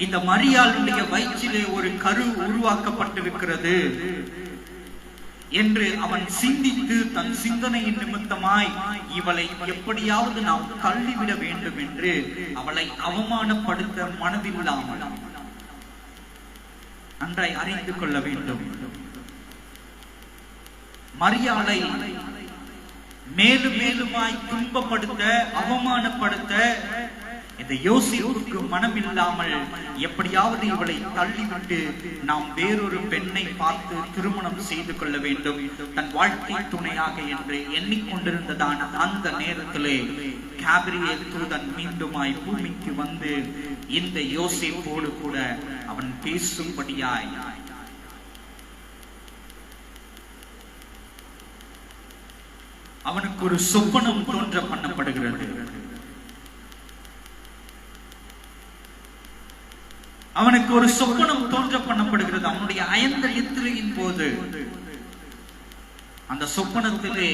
இந்த மரியாளுடைய வயிற்றிலே ஒரு கரு உருவாக்கப்பட்டிருக்கிறது என்று அவன் சிந்தித்து தன் சிந்தனையின் நிமித்தமாய் இவளை எப்படியாவது நாம் தள்ளிவிட வேண்டும் என்று அவளை அவமானப்படுத்த மனதில்லாமல் நன்றாய் அறிந்து கொள்ள வேண்டும். மரியாளை மேலும் மேலுமாய் துன்பப்படுத்த அவமானப்படுத்த இந்த யோசேப்புக்கு மனமில்லாமல் எப்படியாவது இவளை தள்ளிவிட்டு நாம் வேறொரு பெண்ணை பார்த்து திருமணம் செய்து கொள்ள வேண்டும் தன் வாழ்க்கை துணையாக என்று எண்ணிக்கொண்டிருந்ததான அந்த நேரத்திலே காபிரியேல் தூதன் மீண்டுமாய் பூமிக்கு வந்து இந்த யோசேப்போடு கூட அவன் பேசும்படியாய் அவனுக்கு ஒரு சொப்பனம் தோன்ற பண்ணப்படுகிறது. அவனுக்கு ஒரு சொப்பனம் தோன்ற பண்ணப்படுகிறது. அவனுடைய அயர்ந்த நித்திரையின் போது அந்த சொப்பனத்திலே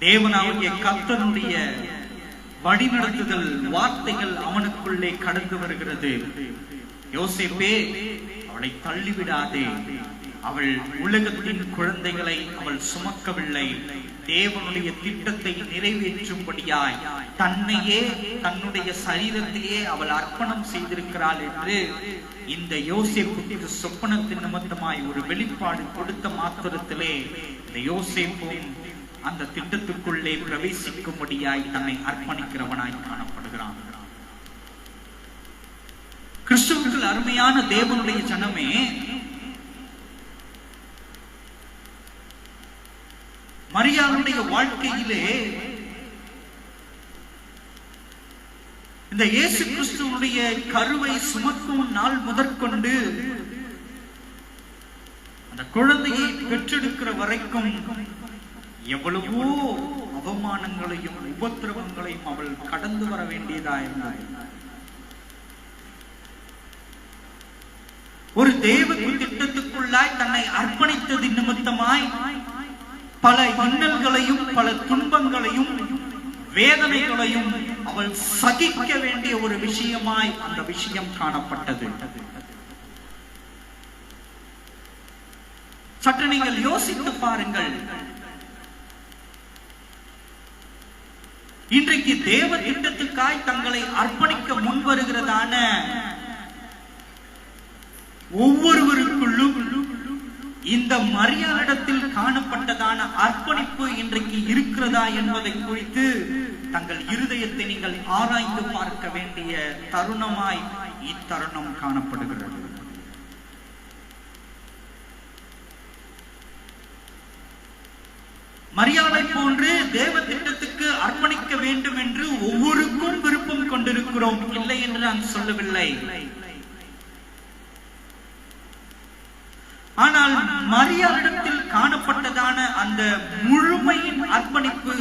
தேவனாகிய கர்த்தருடைய வழிநடத்துதல் வார்த்தைகள் அவனுக்குள்ளே கடந்து வருகிறது. யோசேப்பே, அவளை தள்ளிவிடாதே. அவள் உலகத்தின் குழந்தைகளை அவள் சுமக்கவில்லை. தேவனுடைய திட்டத்தை நிறைவேற்றும்படியாய் தன்னையே தன்னுடைய சரீரத்தையே அவள் அர்ப்பணம் செய்திருக்கிறாள் என்று இந்த யோசேப்புக்கு சொப்பனத்தின் நிமித்தமாய் ஒரு வெளிப்பாடு கொடுத்த மாத்திரத்திலே இந்த யோசேப்பும் அந்த திட்டத்துக்குள்ளே பிரவேசிக்கும்படியாய் தன்னை அர்ப்பணிக்கிறவனாய் காணப்படுகிறான். கிறிஸ்துவுக்குள் அருமையான தேவனுடைய ஜனமே, மரியாளுடைய வாழ்க்கையிலே இந்த இயேசு கிறிஸ்துவுடைய கருவை சுமக்கும் நாள் முதற்கொண்டு அந்த குழந்தையை பெற்றெடுக்கிற வரைக்கும் எவ்வளவோ அவமானங்களையும் உபத்திரவங்களையும் அவள் கடந்து வர வேண்டியதா இருந்தாள். ஒரு தேவ திட்டத்துக்குள்ளாய் தன்னை அர்ப்பணித்ததின் நிமித்தமாய் பல இன்னல்களையும் பல துன்பங்களையும் வேதனைகளையும் அவள் சகிக்க வேண்டிய ஒரு விஷயமாய் அந்த விஷயம் காணப்பட்டது. சற்று நீங்கள் யோசித்து பாருங்கள். இன்றைக்கு தேவ திட்டத்துக்காய் தங்களை அர்ப்பணிக்க முன் வருகிறதான ஒவ்வொருவருக்குள்ளும் இந்த மரியாளிடத்தில் காணப்பட்டதான அர்ப்பணிப்பு இன்றைக்கு இருக்கிறதா என்பதை குறித்து தங்கள் இருதயத்தை நீங்கள் ஆராய்ந்து பார்க்க வேண்டிய தருணமாய் இத்தருணம் காணப்படுகிறது. மரியாதை போன்று தேவ திட்டத்துக்கு அர்ப்பணிக்க வேண்டும் என்று ஒவ்வொருக்கும் விருப்பம் கொண்டிருக்கிறோம், இல்லை என்று நான் சொல்லவில்லை. ஆனால் மரியாளிடத்தில் காணப்பட்டதான அந்த முழுமையின் அர்ப்பணிப்பு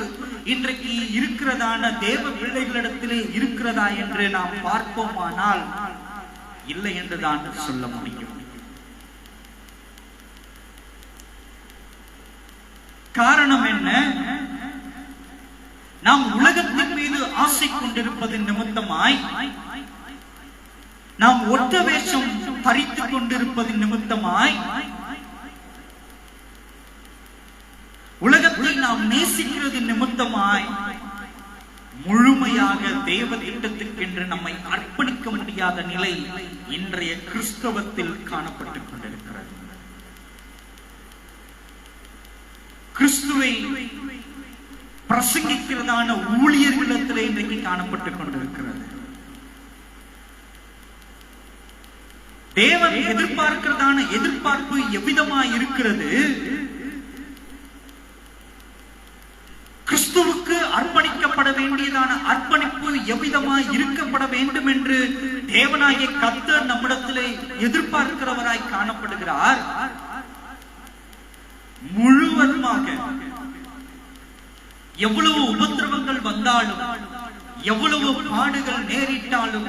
இன்றைக்கு இருக்கிறதான தேவ பிள்ளைகளிடத்திலே இருக்கிறதா என்று நாம் பார்ப்போமானால் இல்லை என்றுதான் சொல்ல முடியும். காரணம் என்ன? நாம் உலகத்தின் மீது ஆசை கொண்டிருப்பதன் நிமித்தமாய், நாம் ஒற்ற வேஷம் தரித்துக் கொண்டிருப்பதன் நிமித்தமாய், உலகத்தை நாம் நேசிக்கிறது நிமித்தமாய் முழுமையாக தேவ திட்டத்துக்கென்று நம்மை அர்ப்பணிக்க முடியாத நிலை இன்றைய கிறிஸ்தவத்தில் காணப்பட்டுக் கொண்டிருக்கிறது. கிறிஸ்துவை பிரசங்கிக்கிறதான ஊழியர்களிடத்திலே இன்றைக்கு காணப்பட்டுக் கொண்டிருக்கிறது. தேவன் எதிர்பார்க்கிறதான எதிர்பார்ப்பு எவ்விதமாய் இருக்கிறது? கிறிஸ்துவுக்கு அர்ப்பணிக்கப்பட வேண்டியதான அர்ப்பணிப்பு எவ்விதமாய் இருக்கப்பட வேண்டும் என்று தேவனாகிய கர்த்தர் நம்மிடத்திலே எதிர்பார்க்கிறவராய் காணப்படுகிறார். முழுவதுமாக எவ்வளவு உபத்திரவங்கள் வந்தாலும், எவ்வளவு பாடுகள் நேரிட்டாலும்,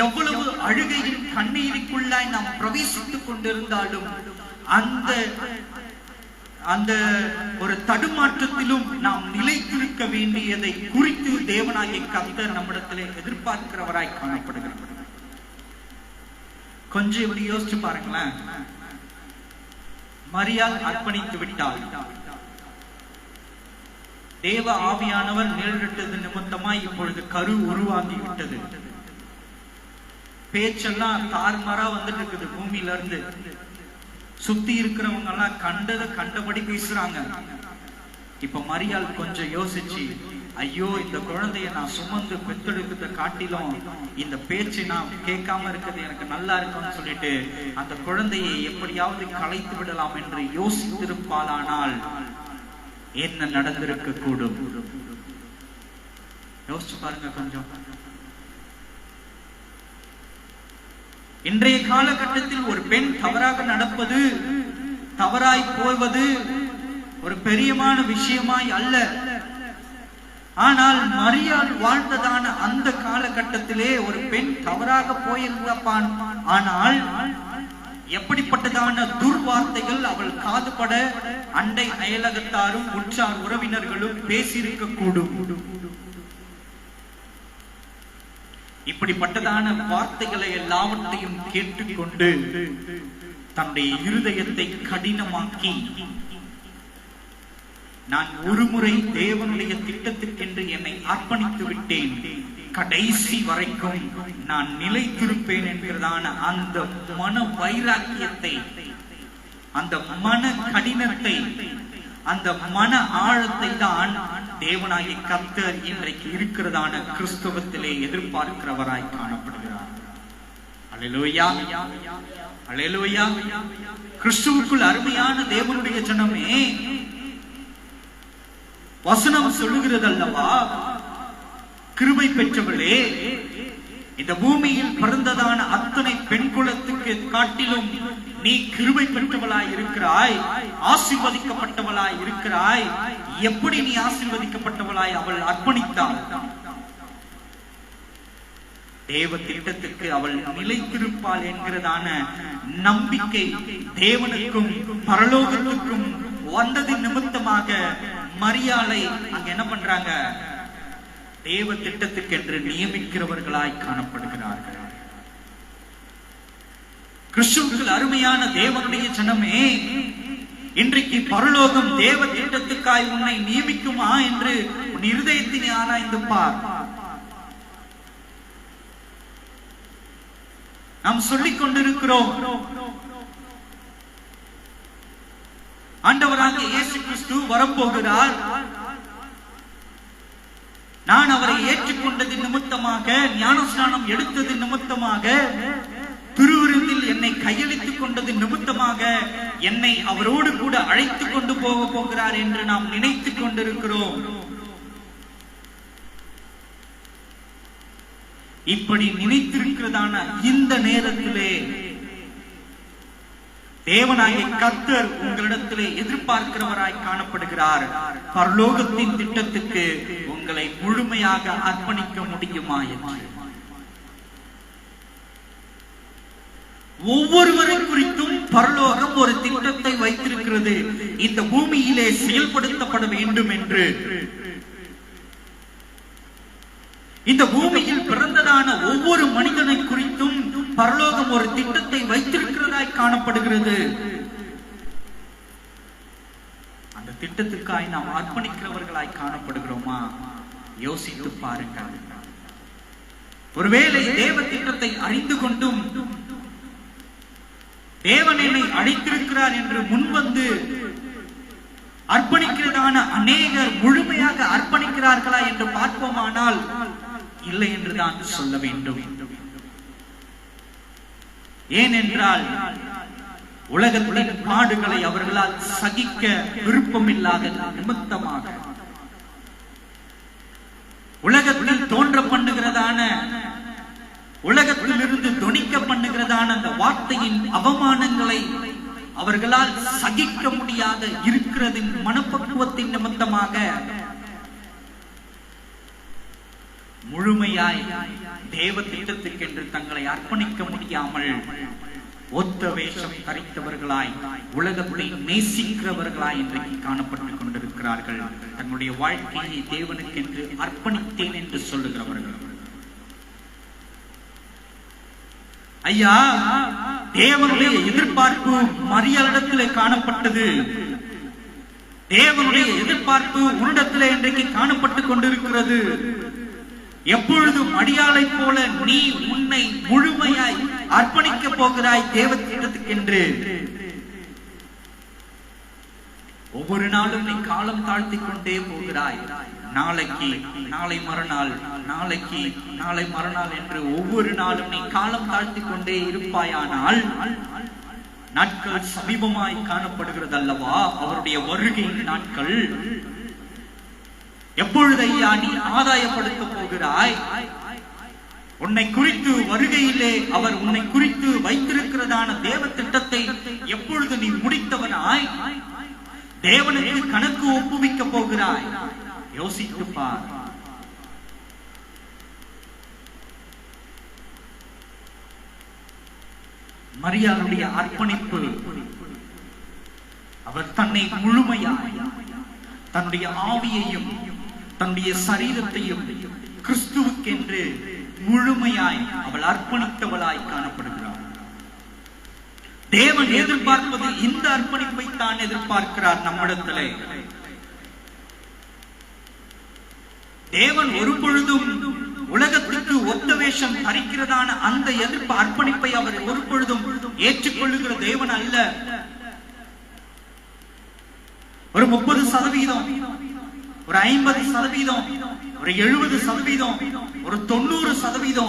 எவ்வளவு அழுகையின் கண்ணீருக்குள்ளாய் நாம் பிரவேசித்துக் கொண்டிருந்தாலும் அந்த ஒரு தடுமாற்றத்திலும் நாம் நிலைத்திருக்க வேண்டியதை குறித்து தேவனாகிய கர்த்தர் நம்மிடத்திலே எதிர்பார்க்கிறவராய் காணப்படுகிறார். கொஞ்சம் இப்படி யோசிச்சு பாருங்களேன். மரியாள் அர்ப்பணித்து விட்டாள். தேவ ஆவியானவர் நேரிட்டது நிமித்தமாய் இப்பொழுது கரு உருவாகி விட்டது. பேச்செல்லாம் தாறுமாறா வந்துட்டு இருக்குது. பூமியில இருந்து சுத்தி இருக்கிறவங்க எல்லாம் கண்டபடி பேசுறாங்க. இப்ப மரியாள் கொஞ்சம் யோசிச்சு, ஐயோ இந்த குழந்தைய நான் சுமந்து பெத்தெடுக்கிறத காட்டிலும் இந்த பேச்சு நான் கேட்காம இருக்கிறது எனக்கு நல்லா இருக்கும்னு சொல்லிட்டு அந்த குழந்தையை எப்படியாவது கலைத்து விடலாம் என்று யோசித்திருப்பாளானால் என்ன நடந்திருக்க கூடும்? யோசிச்சு பாருங்க கொஞ்சம். இன்றைய காலகட்டத்தில் ஒரு பெண் தவறாக நடப்பது, தவறாய் போவது ஒரு பெரியமான விஷயமாய் அல்ல. ஆனால் மரியாள் வாழ்ந்ததான அந்த காலகட்டத்திலே ஒரு பெண் தவறாக போயிருந்தான். ஆனால் எப்படிப்பட்டதான துர்வார்த்தைகள் அவள் காதுபட அண்டை அயலகத்தாரும் உற்றார் உறவினர்களும் பேசியிருக்க கூடும். இப்படிப்பட்டதான வார்த்தைகளை எல்லாவற்றையும் கேட்டுக்கொண்டு தன்னுடைய இருதயத்தை கடினமாக்கி, நான் ஒருமுறை தேவனுடைய திட்டத்துக்கென்று என்னை அர்ப்பணித்து விட்டேன், கடைசி வரைக்கும் நான் நிலைத்திருப்பேன் என்கிறதான அந்த மன வைராக்கியத்தை, அந்த மன கடினத்தை, அந்த மன ஆழத்தை தான் தேவனாகிய கர்த்தர் இன்றைக்கு இருக்கிறதான கிறிஸ்தவத்திலே எதிர்பார்க்கிறவராய் காணப்படுகிறார். அல்லேலூயா, அல்லேலூயா. கிறிஸ்துவுக்குள் அருமையான தேவனுடைய ஜனமே, வசனம் சொல்லுகிறது அல்லவா, கிருபை பெற்றவளே, இந்த பூமியில் பிறந்ததான அத்தனை பெண் குலத்துக்கு காட்டிலும் நீ கிருபை பெற்றவளாய் இருக்கிறாய், ஆசீர்வதிக்கப்பட்டவளாய் இருக்கிறாய். எப்படி நீ ஆசீர்வதிக்கப்பட்டவளாய்? அவள் அர்ப்பணித்தாள். தேவ திட்டத்துக்கு அவள் நிலைத்திருப்பாள் என்கிறதான நம்பிக்கை தேவனுக்கும் பரலோகத்துக்கும் வந்ததின் நிமித்தமாக மரியாளை அங்க என்ன பண்றாங்க? தேவ திட்டத்துக்கு என்று நியமிக்கிறவர்களாய் காணப்படுகிறார்கள். கிறிஸ்துவுக்குள் அருமையான தேவனுடைய ஜனமே, இன்றைக்கு பரலோகம் தேவ திட்டத்துக்காய் உன்னை நியமிக்குமா என்று உன் இருதயத்தினை ஆராய்ந்து பார். நாம் சொல்லிக் கொண்டிருக்கிறோம், ஆண்டவராகிய இயேசு கிறிஸ்து வரப்போகிறார், நான் அவரை ஏற்றுக்கொண்டது நிமித்தமாக, ஞானஸ்நானம் எடுத்தது நிமித்தமாக, திருவிருந்தில் என்னை கையளித்துக் கொண்டது நிமித்தமாக என்னை அவரோடு கூட அழைத்துக் கொண்டு போகிறார் என்று நாம் நினைத்துக் கொண்டிருக்கிறோம். இப்படி நினைத்திருக்கிறதான இந்த நேரத்திலே தேவனாகிய கர்த்தர் உங்களிடத்திலே எதிர்பார்க்கிறவராய் காணப்படுகிறார். பரலோகத்தின் திட்டத்துக்கு உங்களை முழுமையாக அர்ப்பணிக்க முடியுமா என்று. ஒவ்வொருவரை குறித்தும் பரலோகம் ஒரு திட்டத்தை வைத்திருக்கிறது, இந்த பூமியிலே செயல்படுத்தப்பட வேண்டும் என்று. இந்த பூமியில் பிறந்ததான ஒவ்வொரு மனிதனை குறித்தும் பரலோகம் ஒரு திட்டத்தை வைத்திருக்கிறதாய் காணப்படுகிறது. அந்த திட்டத்துக்காய் நாம் அர்ப்பணிக்கிறவர்களாய் காணப்படுகிறோமா? யோசித்து பாருங்கள். ஒருவேளை தேவ திட்டத்தை அறிந்து கொண்டும் தேவன் என்னை அழைத்திருக்கிறார் என்று முன்வந்து அர்ப்பணிக்கிறதான அநேகர் முழுமையாக அர்ப்பணிக்கிறார்களா என்று பார்ப்போமானால் இல்லை என்றுதான் சொல்ல வேண்டும். ஏனென்றால் உலகத்தின் பாடுகளை அவர்களால் சகிக்க விருப்பமில்லாத நிமித்தமாக, உலகத்தில் தோன்ற பண்ணுகிறதான, உலகத்திலிருந்து தொனிக்க பண்ணுகிறதான அந்த வார்த்தையின் அவமானங்களை அவர்களால் சகிக்க முடியாத இருக்கிறதின் மனப்பக்குவத்தின் நிமித்தமாக முழுமையாய் தேவ திட்டத்துக்கென்று தங்களை அர்ப்பணிக்க முடியாமல் ஒத்த வேஷம் தரித்தவர்களாய், உலகத்தை நேசிக்கிறவர்களாய் இன்றைக்கு காணப்பட்டுக் கொண்டிருக்கிறார்கள். தன்னுடைய வாழ்க்கையை தேவனுக்கென்று அர்ப்பணித்தேன் என்று சொல்லுகிறவர்கள். ஐயா, தேவனுடைய எதிர்பார்ப்பு மரியாளிடத்திலே காணப்பட்டது. தேவனுடைய எதிர்பார்ப்பு உன்னிடத்திலே இன்றைக்கு காணப்பட்டுக் கொண்டிருக்கிறது. எப்பொழுதும் அடியாளை போல நீ உன்னை முழுமையாய் அர்ப்பணிக்க போகிறாய் தேவ திட்டத்துக்கென்று. ஒவ்வொரு நாளும் நீ காலம் தாழ்த்தி கொண்டே போகிறாய். நாளைக்கு, நாளை மறுநாள், நாளைக்கு, நாளை மறுநாள் என்று ஒவ்வொரு நாளும் நீ காலம் தாழ்த்தி கொண்டே இருப்பாயானால் நாட்கள் சமீபமாய் காணப்படுகிறது அல்லவா? அவருடைய வருகை நாட்கள் எப்பொழுதையா நீ ஆதாயப்படுத்த போகிறாய்? உன்னை குறித்து வருகையிலே அவர் உன்னை குறித்து வைத்திருக்கிறதான தேவ திட்டத்தை எப்பொழுது நீ முடித்தவனாய் தேவனுக்கு கணக்கு ஒப்புவிக்க போகிறாய்? யோசித்து பார். மரியாளுடைய அர்ப்பணிப்பு, அவர் தன்னை முழுமையாய், தன்னுடைய ஆவியையும் தன்னுடைய சரீரத்தையும் கிறிஸ்துவுக்கென்று முழுமையாய் அவள் அர்ப்பணித்தவளாய் காணப்படுகிறார். தேவன் எதிர்பார்ப்பது இந்த அர்ப்பணிப்பை தான் எதிர்பார்க்கிறார் நம்மிடத்திலே. தேவன் ஒரு பொழுதும் உலகத்திற்கு ஒத்த வேஷம் தரிக்கிறதான அந்த எதிர்ப்பு அர்ப்பணிப்பை அவர் ஒரு பொழுதும் ஏற்றுக்கொள்ளுகிற தேவன் அல்ல. ஒரு 30%, ஒரு 50%, ஒரு 70%, ஒரு 90%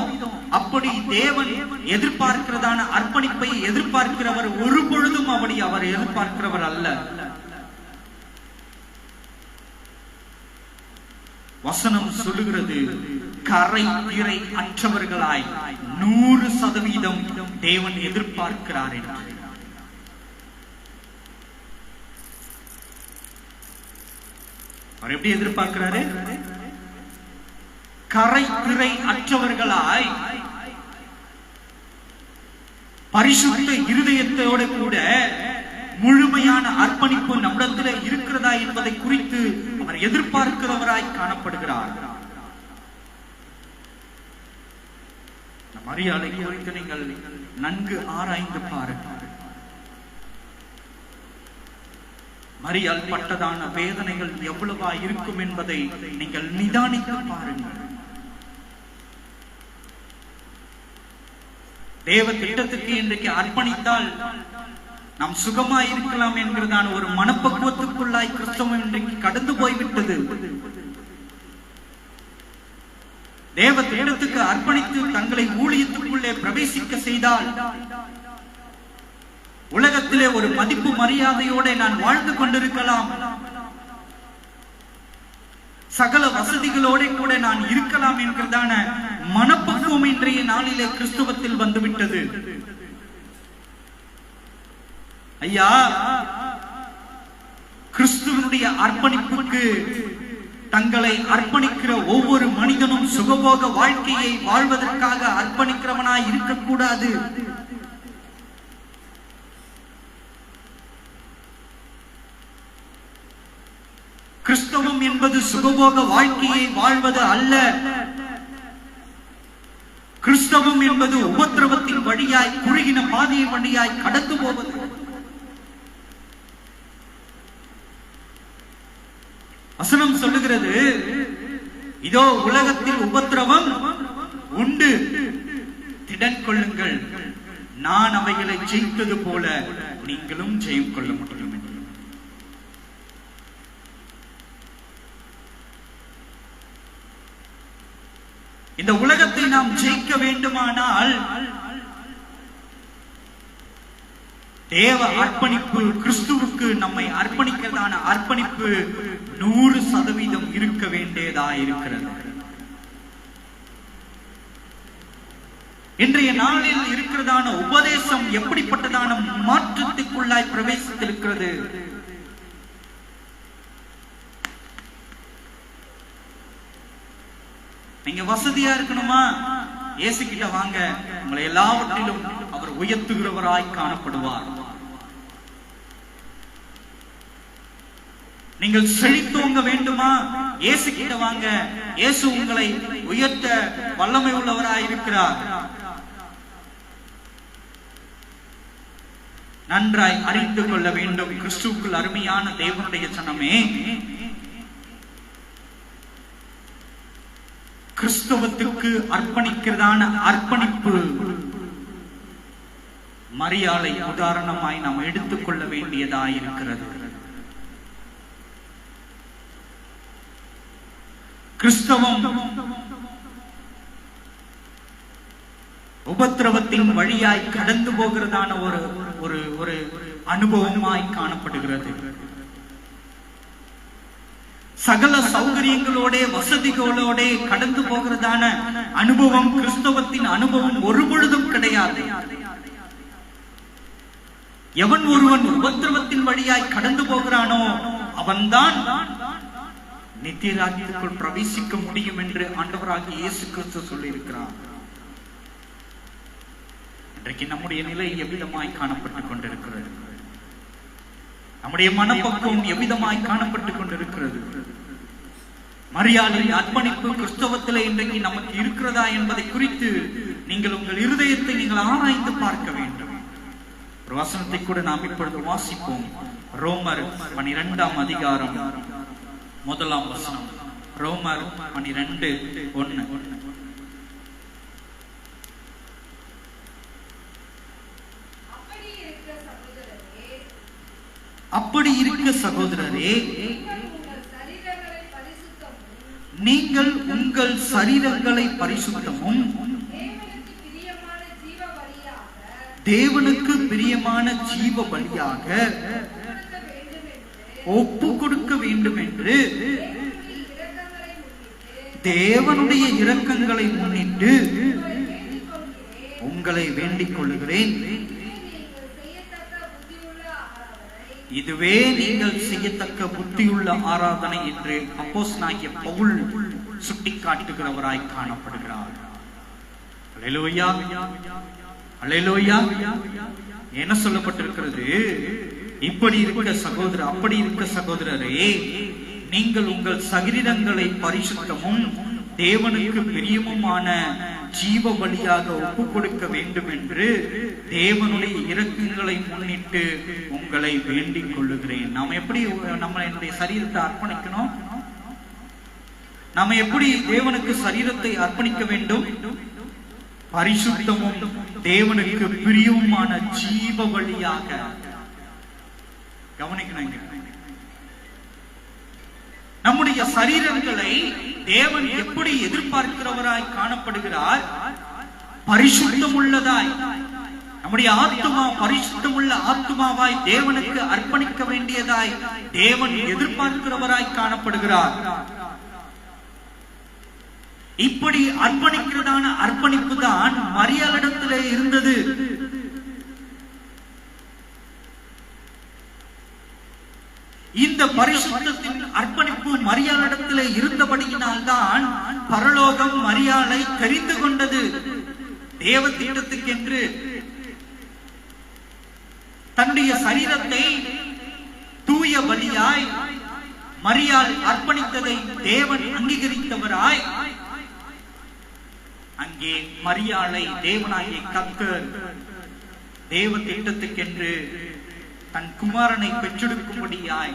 அப்படி தேவன் எதிர்பார்க்கிறதான அர்ப்பணிப்பை எதிர்பார்க்கிறவர் ஒரு பொழுதும் அப்படி அவர் எதிர்பார்க்கிறவர் அல்ல. வசனம் சொல்லுகிறது, கரை திரை அற்றவர்களாய் 100% தேவன் எதிர்பார்க்கிறார் என்று. அவர் எப்படி எதிர்பார்க்கிறாரு? கரை திரை அற்றவர்களாய் பரிசுத்த இருதயத்தோடு கூட முழுமையான அர்ப்பணிப்பு நம்மிடத்தில் இருக்கிறதா என்பதை குறித்து அவர் எதிர்பார்க்கிறவராய் காணப்படுகிறார். மரியாதை குறித்து நீங்கள் நன்கு ஆராய்ந்து பாருங்கள். மரியாள் பட்டதான வேதனைகள் எவ்வளவா இருக்கும் என்பதை நீங்கள் நிதானித்து பாருங்கள். தேவ திட்டத்துக்கு இன்றைக்கு அர்ப்பணித்தால் நாம் சுகமாய் இருக்கலாம் என்கிறதான ஒரு மனப்பக்குவத்துக்குள்ளாய் கிறிஸ்தவம் இன்றைக்கு கடந்து போய்விட்டது. தேவ திட்டத்துக்கு அர்ப்பணித்து தங்களை ஊழியத்துக்குள்ளே பிரவேசிக்க செய்தால் உலகத்திலே ஒரு மதிப்பு மரியாதையோட நான் வாழ்ந்து கொண்டிருக்கலாம், சகல வசதிகளோட கூட நான் இருக்கலாம் என்கிறதான மனப்பக்குவம் இன்றைய நாளிலே கிறிஸ்துவத்தில் வந்துவிட்டது. ஐயா, கிறிஸ்துவனுடைய அர்ப்பணிப்புக்கு தங்களை அர்ப்பணிக்கிற ஒவ்வொரு மனிதனும் சுகபோக வாழ்க்கையை வாழ்வதற்காக அர்ப்பணிக்கிறவனாய் இருக்கக்கூடாது. கிறிஸ்தவம் என்பது சுகபோக வாழ்க்கையை வாழ்வது அல்ல. கிறிஸ்தவம் என்பது உபத்திரவத்தின் வழியாய், குறுகின பாதையின் வழியாய் கடந்து போவது. வசனம் சொல்லுகிறது, இதோ உலகத்தில் உபத்திரவம் உண்டு, திடன் கொள்ளுங்கள், நான் அவைகளை ஜெயித்தது போல நீங்களும் ஜெயம் கொள்ள முடியும். இந்த உலகத்தை நாம் ஜெயிக்க வேண்டுமானால் தேவ அர்ப்பணிப்பு, கிறிஸ்துவுக்கு நம்மை அர்ப்பணிக்கிறதான அர்ப்பணிப்பு 100% இருக்க வேண்டியதா இருக்கிறது. இன்றைய நாளில் இருக்கிறதான உபதேசம் எப்படிப்பட்டதான மாற்றத்துக்குள்ளாய் பிரவேசித்திருக்கிறது. நீங்க வசதியா இருக்கணுமா, இயேசு கிட்ட வாங்க, உங்களை எல்லாவற்றிலும் அவர் உயர்த்துகிறவராய் காணப்படுவார். நீங்கள் செழித்தோங்க வேண்டுமா, இயேசு கிட்ட வாங்க, இயேசு உங்களை உயர்த்த வல்லமை உள்ளவராய் இருக்கிறார். நன்றாய் அறிந்து கொள்ள வேண்டும் கிறிஸ்துவுக்குள் அருமையான தேவனுடைய ஜனமே, கிறிஸ்தவத்துக்கு அர்ப்பணிக்கிறதான அர்ப்பணிப்பு மரியாதை உதாரணமாய் நாம் எடுத்துக்கொள்ள வேண்டியதாய் இருக்கிறது. கிறிஸ்தவம் உபத்திரவத்தின் வழியாய் கடந்து போகிறதான ஒரு அனுபவமாய் காணப்படுகிறது. சகல சௌகரியங்களோட வசதிகளோட கடந்து போகிறதான அனுபவம் கிறிஸ்தவத்தின் அனுபவம் ஒரு பொழுதும் கிடையாது. எவன் ஒருவன் உபத்திரவத்தின் வழியாய் கடந்து போகிறானோ அவன்தான் நித்திய ராஜ்யத்திற்குள் பிரவேசிக்க முடியும் என்று ஆண்டவராகிய இயேசு கிறிஸ்து சொல்லி இருக்கிறார். இன்றைக்கு நம்முடைய நிலை எவ்விதமாய் காணப்பட்டுக் கொண்டிருக்கிறது? நம்முடைய மனப்பக்குவம் எவ்விதமாய் காணப்பட்டுக் கொண்டிருக்கிறது? மரியாதை அர்ப்பணிப்பு கிறிஸ்தவத்திலே இன்றைக்கு நமக்கு இருக்கிறதா என்பதை குறித்து நீங்கள் உங்கள் இருதயத்தை நீங்கள் ஆராய்ந்து பார்க்க வேண்டும். ஒரு வசனத்தை கூட நாம் இப்பொழுது வாசிப்போம். ரோமர் 12ஆம் அதிகாரம் 1ஆம் வசனம். ரோமர் 12:1. அப்படி இருக்க சகோதரரே, நீங்கள் உங்கள் சரீரங்களை பரிசுத்தமும் தேவனுக்கு பிரியமான ஜீவ பலியாக ஒப்பு கொடுக்க வேண்டும் என்று தேவனுடைய இரக்கங்களை முன்னிட்டு உங்களை வேண்டிக் கொள்கிறேன். இதுவே நீங்கள் செய்யத்தக்க புத்தியுள்ள ஆராதனை என்று அப்போஸ்தலனாகிய பவுல் சுட்டிக்காட்டுகிறவராய் காணப்படுகிறார். அல்லேலூயா, அல்லேலூயா. என்ன சொல்லப்பட்டிருக்கிறது? இப்படி இருக்க சகோதரர், அப்படி இருக்க சகோதரரே, நீங்கள் உங்கள் சரீரங்களை பரிசுத்தமும் தேவனுக்கு பிரியமுமான ஜீவ பலியாக ஒப்பு கொடுக்க வேண்டும் என்று தேவனுடைய இரக்கங்களை முன்னிட்டு உங்களை வேண்டிக் கொள்ளுகிறேன். நாம் எப்படி நம்மளுடைய சரீரத்தை அர்ப்பணிக்கணும்? நாம எப்படி தேவனுக்கு சரீரத்தை அர்ப்பணிக்க வேண்டும்? பரிசுத்தமும் தேவனுக்கு பிரியமுமான ஜீவ பலியாக. கவனிக்கணும், நம்முடைய சரீரங்களை தேவன் எப்படி எதிர்பார்க்கிறவராய் காணப்படுகிறார்? பரிசுத்தம் உள்ளதாய். நம்முடைய ஆத்துமா பரிசுத்தமுள்ள ஆத்துமாவாய் தேவனுக்கு அர்ப்பணிக்க வேண்டியதாய் தேவன் எதிர்பார்க்கிறவராய் காணப்படுகிறார். இப்படி அர்ப்பணிக்கிறதான அர்ப்பணிப்பு தான் மரியாளிடத்திலே இருந்தது. இந்த பரிசுத்தத்தின் அர்ப்பணிப்பு மரியாளிடத்திலே இருந்தபடியினால்தான் பரலோகம் மரியாளை தெரிந்து கொண்டது. தேவ திட்டத்துக்கென்று தன்னுடைய சரீரத்தை தூய பலியாய் மரியாள் அர்ப்பணித்ததை தேவன் அங்கீகரித்தவராய் அங்கே மரியாளை தேவனாகிய கர்த்தர் தேவ திட்டத்துக்கென்று தன் குமாரனை பெற்றெடுக்கும்படியாய்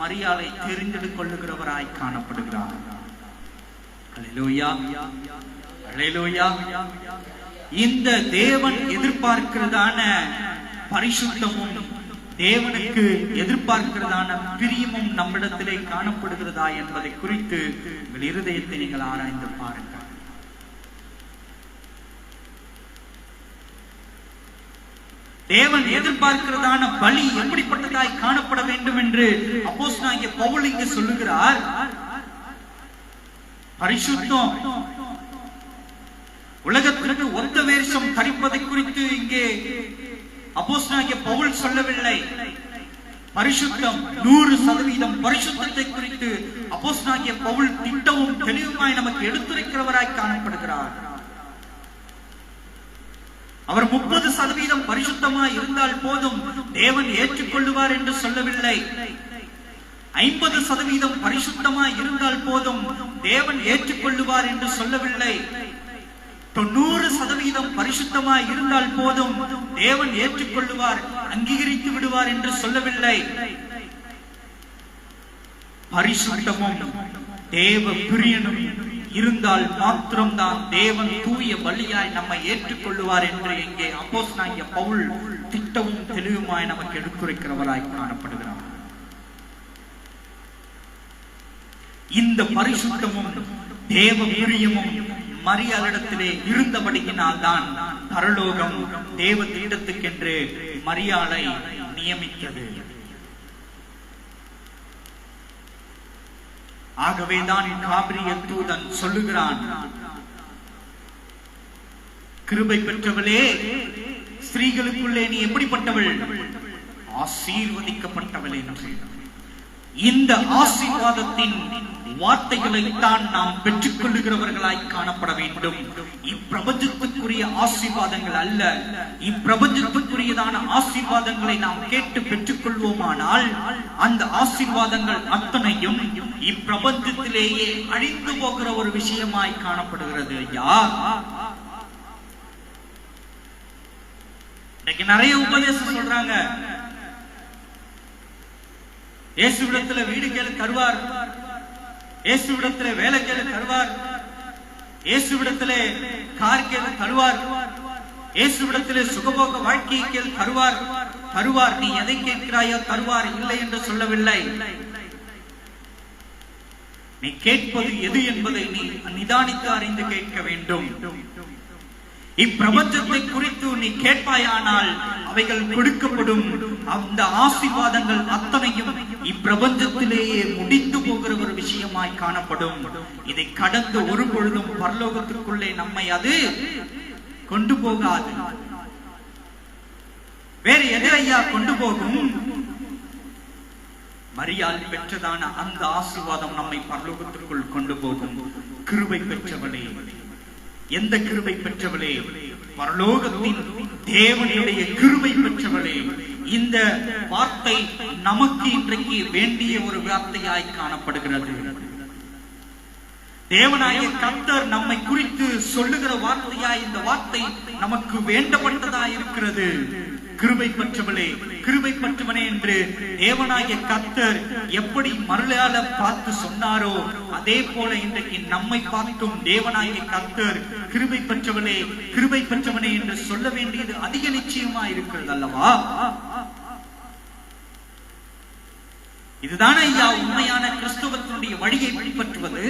மரியாளை தெரிந்தெடுத்துக் கொள்ளுகிறவராய் காணப்படுகிறார். அல்லேலூயா, அல்லேலூயா. இந்த தேவன் எதிர்பார்க்கிறதான பரிசுத்தமும் தேவனுக்கு எதிர்பார்க்கிறதான பிரியமும் நம்மிடத்திலே காணப்படுகிறதா என்பதை குறித்து உங்கள் இருதயத்தை நீங்கள் ஆராய்ந்து பாருங்கள். தேவன் எதிர்பார்க்கிறதான பலி எப்படிப்பட்டதாய் காணப்பட வேண்டும் என்று அப்போஸ்தலனாகிய பவுல் இங்கு சொல்லுகிறார். பரிசுத்தம் உலகத்திற்கு ஒத்த வேஷம் தரிப்பதை குறித்து இங்கே அப்போஸ்தலனாகிய பவுல் சொல்லவில்லை. பரிசுத்தம் 100% பரிசுத்தத்தை குறித்து அப்போஸ்தலனாகிய பவுல் திட்டமும் தெளிவுமாய் நமக்கு எடுத்துரைக்கிறவராய் காணப்படுகிறார். அவர் 30% பரிசுத்தமாய் இருந்தால் போதும் தேவன் ஏற்றுக்கொள்ளுவார் என்று சொல்லவில்லை. 50% பரிசுத்தமாய் இருந்தால் போதும் தேவன் ஏற்றுக்கொள்ளுவார் என்று சொல்லவில்லை. 90% பரிசுத்தமாய் இருந்தால் போதும் தேவன் ஏற்றுக்கொள்ளுவார், அங்கீகரித்து விடுவார் என்று சொல்லவில்லை. பரிசுத்தமும் தேவ பிரியனும் இருந்தால் மாத்திரம்தான் தேவன் தூய பலியாய் நம்மை ஏற்றுக்கொள்ளுவார் என்று இங்கே அப்போஸ்தலனாகிய பவுல் திட்டமும் தெளிவுமாய் நமக்கு எடுத்துரைக்கிறவராய் காணப்படுகிறார். இந்த பரிசுத்தமும் தேவ பிரியமும் மரியாளிடத்திலே இருந்தபடியினால் தான் பரலோகம் தேவ திட்டத்துக்கென்று மரியாளை நியமித்தது. ஆகவேதான் காபிரியல் தூதன் சொல்லுகிறான், கிருபை பெற்றவளே, ஸ்திரீகளுக்குள்ளே நீ எப்படிப்பட்டவள்? ஆசீர்வதிக்கப்பட்டவள் என்று. இந்த ஆசீர்வாதத்தின் வார்த்தைகளை தான் நாம் பெற்றுக் கொள்ளுகிறவர்களாய் காணப்பட வேண்டும். இப்பிரபஞ்சத்துக்குரிய ஆசீர்வாதங்கள் அல்ல, இப்பிரபஞ்சத்துக்குரியதான ஆசீர்வாதங்களை நாம் கேட்டு பெற்றுக் கொள்வோமானால் அந்த ஆசீர்வாதங்கள் அத்தனையும் இப்பிரபஞ்சத்திலேயே அழிந்து போகிற ஒரு விஷயமாய் காணப்படுகிறது. இன்னைக்கு நிறைய உபதேசம் சொல்றாங்க, இயேசுவிடத்துல வீடு கேளு தருவார், இயேசுவிடத்திலே வேலை கேளு தருவார், இயேசுவிடத்திலே கார் கேளு தருவார், இயேசுவிடத்திலே சுகபோக வாழ்க்கையை கேளு தருவார். நீ எதை கேட்கிறாயோ தருவார், இல்லை என்று சொல்லவில்லை. நீ கேட்பது எது என்பதை நீ நிதானித்து அறிந்து கேட்க வேண்டும். இப்பிரபஞ்சத்தை குறித்து நீ கேட்பாயானால் அவைகள் கொடுக்கப்படும். அந்த ஆசீர்வாதங்கள் அத்தனையும் இப்பிரபஞ்சத்திலேயே முடித்து போகிற ஒரு விஷயமாய் காணப்படும். இதை கடந்து ஒரு பொழுதும் பரலோகத்திற்குள்ளே நம்மை அது கொண்டு போகாது. வேறு எதையா கொண்டு போகும்? மரியாள் பெற்றதான அந்த ஆசீர்வாதம் நம்மை பரலோகத்திற்குள் கொண்டு போகும். கிருபை பெற்றவளே, எந்த கிருபை பெற்றவளே? பரலோகத்தின் தேவனுடைய கிருபை பெற்றவளே. இந்த வார்த்தை நமக்கு இன்றைக்கு வேண்டிய ஒரு வார்த்தையாய் காணப்படுகிறது. தேவனாகிய கர்த்தர் நம்மை குறித்து சொல்லுகிற வார்த்தையாய் இந்த வார்த்தை நமக்கு வேண்டப்பட்டதாய் இருக்கிறது. கிருபை பெற்றவளே, கிருபை பெற்றவனே என்று தேவனாகிய கர்த்தர் எப்படி மரியாள பார்த்து சொன்னாரோ அதே போல இன்றைக்கு நம்மை பார்த்தும் தேவனாகிய கர்த்தர் கிருபை பெற்றவளே, கிருபை பெற்றவனே என்று சொல்ல வேண்டியது அதிக நிச்சயமா இருக்கிறது அல்லவா? இதுதான ஐயா உண்மையான கிறிஸ்தவத்தினுடைய வழியை பின்பற்றுவது.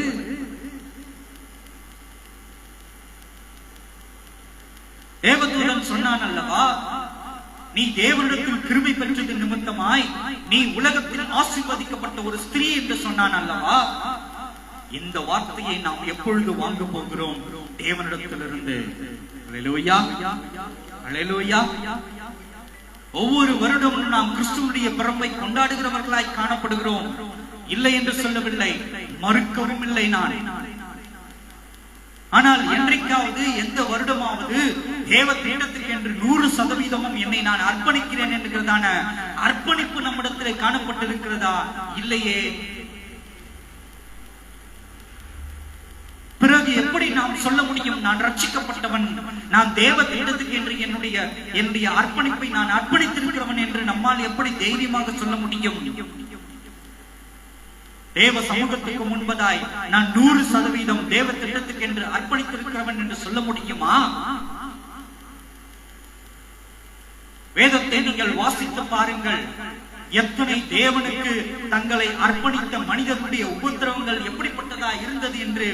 தேவதூதன் சொன்னான் அல்லவா, நீ தேவனிடத்தில் கிருபை பெற்றது நிமித்தமாய் நீ உலகத்தில் ஆசீர்வதிக்கப்பட்ட ஒரு ஸ்திரீ என்று சொன்னான் அல்லவா? இந்த வார்த்தையை நாம் எப்பொழுது வாங்க போகிறோம்? தேவனிடத்திலிருந்து. அல்லேலூயா, அல்லேலூயா. ஒவ்வொரு வருடமும் நாம் கிறிஸ்துவுடைய பிறப்பை கொண்டாடுகிறவர்களாய் காணப்படுகிறோம். இல்லை என்று சொல்லவில்லை, மறுக்கவும் இல்லை நான். ஆனால் என்றைக்காவது எந்த வருடமாவது தேவ திட்டத்துக்கு என்று 100% என்னை நான் அர்ப்பணிக்கிறேன் என்கிறதான அர்ப்பணிப்பு நம்மிடத்திலே காணப்பட்டிருக்கிறதா? இல்லையே. பிறகு எப்படி நாம் சொல்ல முடியும் நான் ரட்சிக்கப்பட்டவன், நான் தேவ திட்டத்துக்கு என்று என்னுடைய அர்ப்பணிப்பை நான் அர்ப்பணித்திருக்கிறவன் என்று நம்மால் எப்படி தைரியமாக சொல்ல முடியும்? தேவ சமூகத்துக்கு முன்பதாய் நான் 100% தேவ திட்டத்துக்கு என்று அர்ப்பணித்திருக்கிறவன் என்று சொல்ல முடியுமா? வேதத்தை நீங்கள் வாசித்து பாருங்கள். எத்தனை தேவனுக்கு தங்களை அர்ப்பணித்த மனிதர்களுடைய உபத்திரவங்கள் எப்படிப்பட்டதா இருந்தது என்று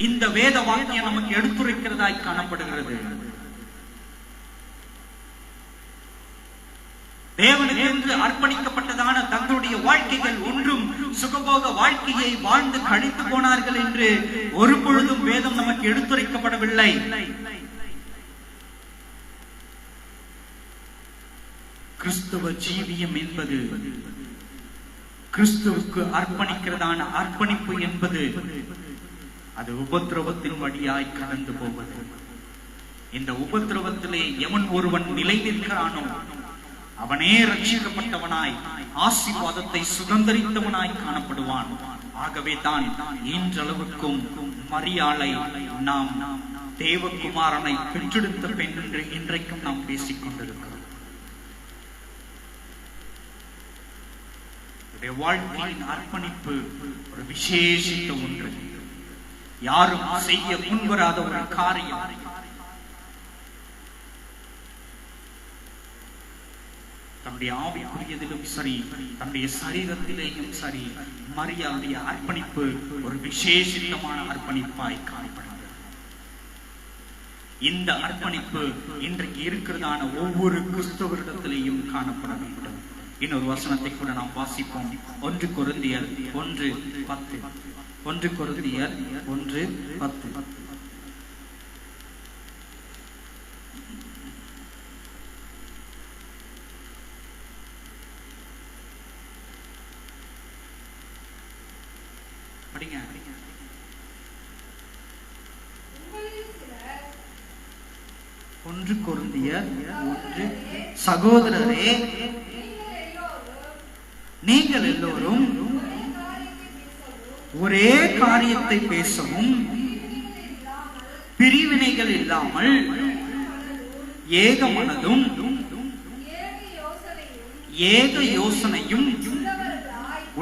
இந்த வேத வாக்கியம் நமக்கு எடுத்துரைக்கிறதாய் காணப்படுகிறது. தேவனுக்கு என்று அர்ப்பணிக்கப்பட்டதான தங்களுடைய வாழ்க்கைகள் ஒன்றும் சுகபோக வாழ்க்கையை வாழ்ந்து கழித்து போனார்கள் என்று ஒரு பொழுதும் வேதம் நமக்கு எடுத்துரைக்கப்படவில்லை. கிறிஸ்தவ ஜீவியம் என்பது கிறிஸ்துவுக்கு அர்ப்பணிக்கிறதான அர்ப்பணிப்பு என்பது அது உபத்திரவத்தின் வழியாய் கடந்து போவது. இந்த உபத்திரவத்திலே எவன் ஒருவன் நிலை நிற்கிறானோ அவனே ரட்சிக்கப்பட்டவனாய் ஆசீர்வாதத்தை சுதந்திரித்தவனாய் காணப்படுவான். ஆகவே தான் இன்றளவுக்கும் மரியாளை நாம் தேவகுமாரனை பெற்றெடுத்த பெண் என்று இன்றைக்கும் நாம் பேசிக் கொண்டிருக்கிறோம். வாழ்க்கையின் அர்ப்பணிப்பு ஒரு விசேஷித்த ஒன்று. யாரும் செய்ய முன்வராத ஒரு காரியம். தன்னுடைய ஆவிக்குரியதிலும் சரி, தன்னுடைய சரீரத்திலேயும் சரி, மரியாளுடைய அர்ப்பணிப்பு ஒரு விசேஷித்தமான அர்ப்பணிப்பாய் காணப்படுகிறது. இந்த அர்ப்பணிப்பு இன்றைக்கு இருக்கிறதான ஒவ்வொரு கிறிஸ்தவரிடத்திலேயும் காணப்பட வேண்டும். இன்னொரு வசனத்தை கூட நாம் வாசிப்போம். 1 கொரிந்தியர் 1:10. 1 கொரிந்தியர் 1:10. படிங்க. கொரிந்தியர் 1. சகோதரரே, நீங்கள் எல்லோரும் ஒரே காரியத்தை பேசவும் பிரிவினைகள் இல்லாமல் ஏக மனதும் ஏக யோசனையும்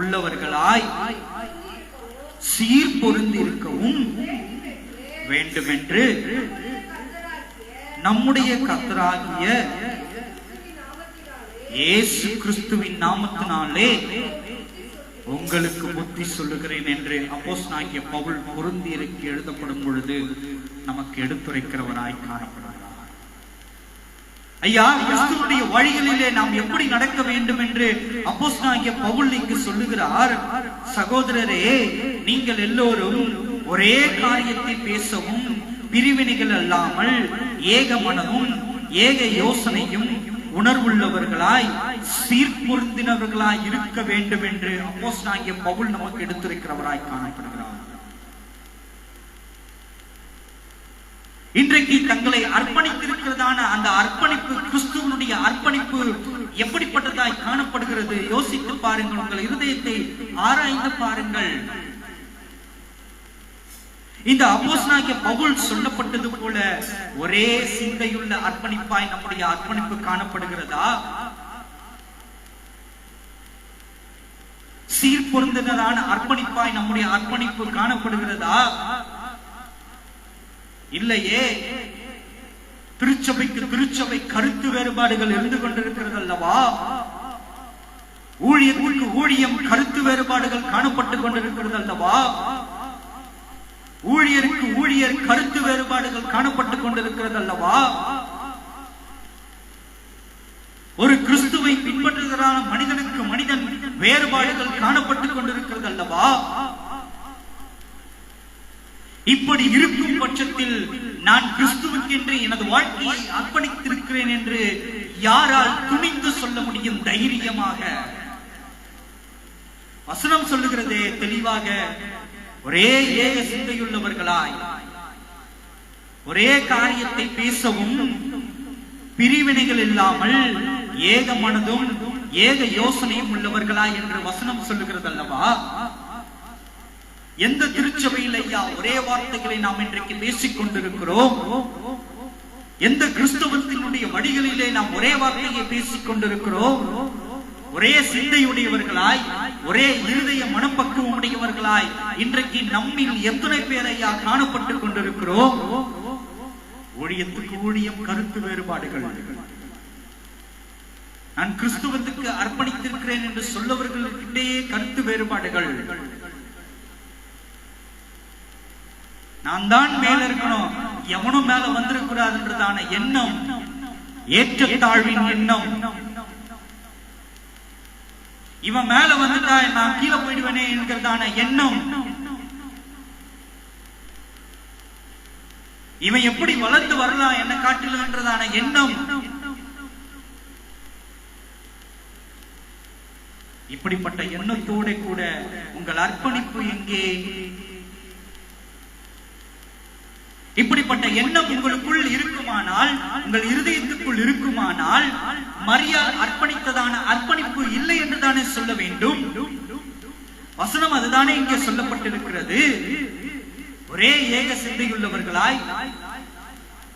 உள்ளவர்களாய் சீர்பொருந்திருக்கவும் வேண்டுமென்று நம்முடைய கர்த்தராகிய இயேசு கிறிஸ்துவின் நாமத்தினாலே உங்களுக்கு புத்தி சொல்லுகிறேன் என்று அப்போஸ்தலனாகிய பவுல் கொரிந்தியருக்கு எழுதப்படும் பொழுது நமக்கு எடுத்துரைக்கிறவராய் காணப்படுகிறார். ஐயா, கிறிஸ்துவுடைய வழிகளிலே நாம் எப்படி நடக்க வேண்டும் என்று அப்போஸ்தலனாகிய பவுல் இங்கு சொல்லுகிறார். சகோதரரே, நீங்கள் எல்லோரும் ஒரே காரியத்தை பேசவும் பிரிவினைகள் அல்லாமல் ஏக மனமும் ஏக யோசனையும் உணர்வுள்ளவர்களாய் சீர்பொருந்தினவர்களாய் இருக்க வேண்டும் என்று அப்போஸ்தலனாகிய பவுல் நமக்கு எடுத்துரைக்கிறவராய் காணப்படுகிறார். இன்றைக்கு தங்களை அர்ப்பணித்திருக்கிறதான அந்த அர்ப்பணிப்பு, கிறிஸ்துவனுடைய அர்ப்பணிப்பு எப்படிப்பட்டதாய் காணப்படுகிறது? யோசித்து பாருங்கள். உங்கள் இருதயத்தை ஆராய்ந்து பாருங்கள். இந்த அப்போஸ்தலனாகிய பவுல் சொல்லப்பட்டது போல ஒரே சிந்தையுள்ள அர்ப்பணிப்பாய் நம்முடைய அர்ப்பணிப்பு காணப்படுகிறதா? சீர்பொருந்தினரான அர்ப்பணிப்பாய் நம்முடைய அர்ப்பணிப்பு காணப்படுகிறதா? இல்லையே. திருச்சபைக்கு திருச்சபை கருத்து வேறுபாடுகள் இருந்து கொண்டிருக்கிறது அல்லவா? ஊழியத்திற்கு ஊழியம் கருத்து வேறுபாடுகள் காணப்பட்டுக் கொண்டிருக்கிறது அல்லவா? ஊழியருக்கு ஊழியர் கருத்து வேறுபாடுகள் காணப்பட்டுக் கொண்டிருக்கிறது அல்லவா? ஒரு கிறிஸ்துவை பின்பற்றுகிறான மனிதனுக்கு மனிதன் வேறுபாடுகள் காணப்பட்டுக் கொண்டிருக்கிறது அல்லவா? இப்படி இருக்கும் பட்சத்தில் நான் கிறிஸ்துவுக்கென்று எனது வாழ்க்கையை அர்ப்பணித்திருக்கிறேன் என்று யாரால் துணிந்து சொல்ல முடியும் தைரியமாக? வசனம் சொல்லுகிறதே தெளிவாக, ஒரே ஏக சிந்தையுள்ளவர்களாய் ஒரே காரியத்தை பேசவும் பிரிவினைகள் இல்லாமல் ஏக மனதும் ஏக யோசனையும் உள்ளவர்களாய் என்று வசனம் சொல்லுகிறது அல்லவா? எந்த திருச்சபையில் ஐயா ஒரே வார்த்தைகளை நாம் இன்றைக்கு பேசிக் கொண்டிருக்கிறோம்? எந்த கிறிஸ்தவத்தினுடைய வழிகளிலே நாம் ஒரே வார்த்தையை பேசிக் கொண்டிருக்கிறோம்? ஒரே சிந்தையுடையவர்களாய் ஒரே இருதய மனப்பக்குவம் உடையவர்களாய் இன்றைக்கு நம்மில் எத்தனை பேர் ஐயா காணப்பட்டுக் கொண்டிருக்கிறோம்? ஊழியத்துக்கு ஊழியம் கருத்து வேறுபாடுகள். நான் கிறிஸ்துவத்துக்கு அர்ப்பணித்திருக்கிறேன் என்று சொல்லவர்களுக்கிட்டே கருத்து வேறுபாடுகள். நான் தான் மேல இருக்கணும், எவனும் மேல வந்திருக்கிறார் என்றதான எண்ணம், ஏற்றத்தாழ்வின் எண்ணம். இவன் மேல வந்துட்டா நான் கீழே போயிடுவேனே என்கிறதான எண்ணம். இவன் எப்படி வளர்ந்து வரலாம் என்ன காட்டிலன்றதான எண்ணம். இப்படிப்பட்ட எண்ணத்தோட கூட உங்கள் அர்ப்பணிப்பு எங்கே? இப்படிப்பட்ட எண்ணம் உங்களுக்குள் இருக்குமானால், உங்கள் இருதயத்துக்குள் இருக்குமானால், மரியாள் அர்ப்பணித்ததான அர்ப்பணிப்பு இல்லை என்று தானே சொல்ல வேண்டும். வசனம் அதுதானே இங்கே சொல்லப்பட்டிருக்கிறது. ஒரே ஏக சிந்தையுள்ளவர்களாய்,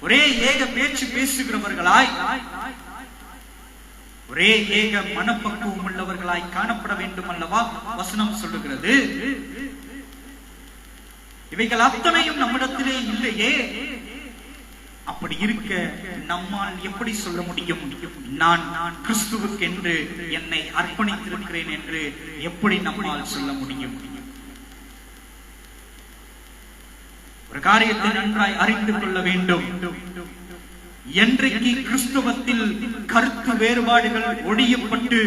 ஒரே ஏக பேச்சு பேசுகிறவர்களாய், ஒரே ஏக மனப்பக்குவம் உள்ளவர்களாய் காணப்பட வேண்டும் அல்லவா வசனம் சொல்லுகிறது. இவைகள் அத்தனையும் நம்மிடத்திலே இல்லையே. அப்படி இருக்க நம்மால் எப்படி சொல்ல முடியும், நான் கிறிஸ்துவுக்கு என்று என்னை அர்ப்பணித்திருக்கிறேன் என்று எப்படி நம்மால் சொல்ல முடியும்? ஒரு காரியத்தை நன்றாய் அறிந்து கொள்ள வேண்டும். என்றைக்கு கிறிஸ்துவத்தில் கருத்து வேறுபாடுகள் ஒழியப்பட்டு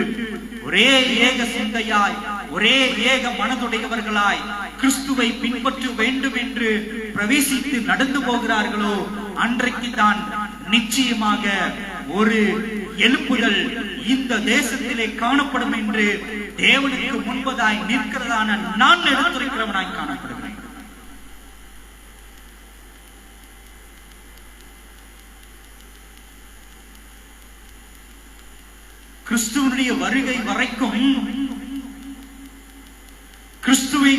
ஒரே ஏக சிந்தையாய், ஒரே ஏக மனதுடையவர்களாய் கிறிஸ்துவை பின்பற்ற வேண்டும் என்று பிரவேசித்து நடந்து போகிறார்களோ, அன்றைக்கு தான் நிச்சயமாக ஒரு எழுப்புதல் இந்த தேசத்திலே காணப்படும் என்று தேவனுக்கு முன்பதாய் நிற்கிறதான நான் எடுத்திருக்கிறவனாய் காணப்படுகிறேன். கிறிஸ்துவனுடைய வருகை வரைக்கும் கிறிஸ்துவை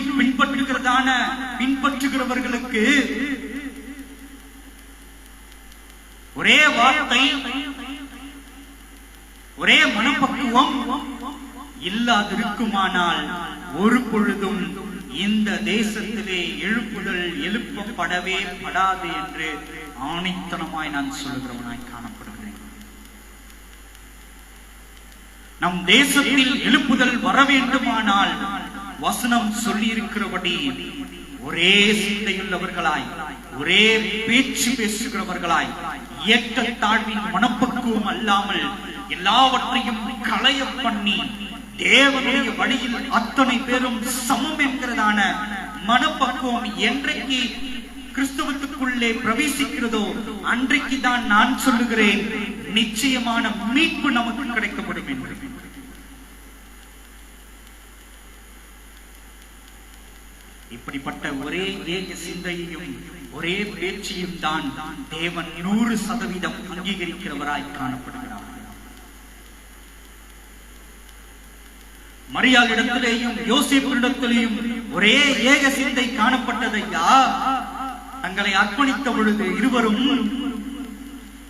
பின்பற்றுகிறவர்களுக்கு ஒரே வார்த்தை, ஒரே மனப்பக்குவம் இல்லாதிருக்குமானால் ஒரு பொழுதும் இந்த தேசத்திலே எழுப்புதல் எழுப்பப்படவே படாது என்று ஆணித்தனமாய் நான் சொல்லுகிறவனாய் காணப்படுகிறேன். நம் தேசத்தில் எழுப்புதல் வர வேண்டுமானால் வசனம் சொல்லி இருக்கிறபடி ஒரே சிந்தையுள்ளவர்களாய், ஒரே பேச்சு பேசுகிறவர்களாய், ஏற்ற தாழ்வின் மனப்பக்குவம் அல்லாமல் எல்லாவற்றையும் களைய பண்ணி தேவனுடைய வழியில் அத்தனை பேரும் சமம் என்கிறதான மனப்பக்குவம் என்றைக்கு கிறிஸ்துவுக்குள்ளே பிரவேசிக்கிறதோ அன்றைக்கு தான் நான் சொல்லுகிறேன், நிச்சயமான மீட்பு நமக்கு கிடைக்கப்படும் என்று. இப்படிப்பட்ட ஒரே ஏக சிந்தையையும் ஒரே பேச்சையும் தான் தேவன் 100% அங்கீகரிக்கிறவராய் காணப்படுகிறார். மரியாளிடத்திலேயும் யோசேப்பிடத்திலேயும் ஒரே ஏக சிந்தை காணப்பட்டதையா. தங்களை அர்ப்பணித்த பொழுது இருவரும்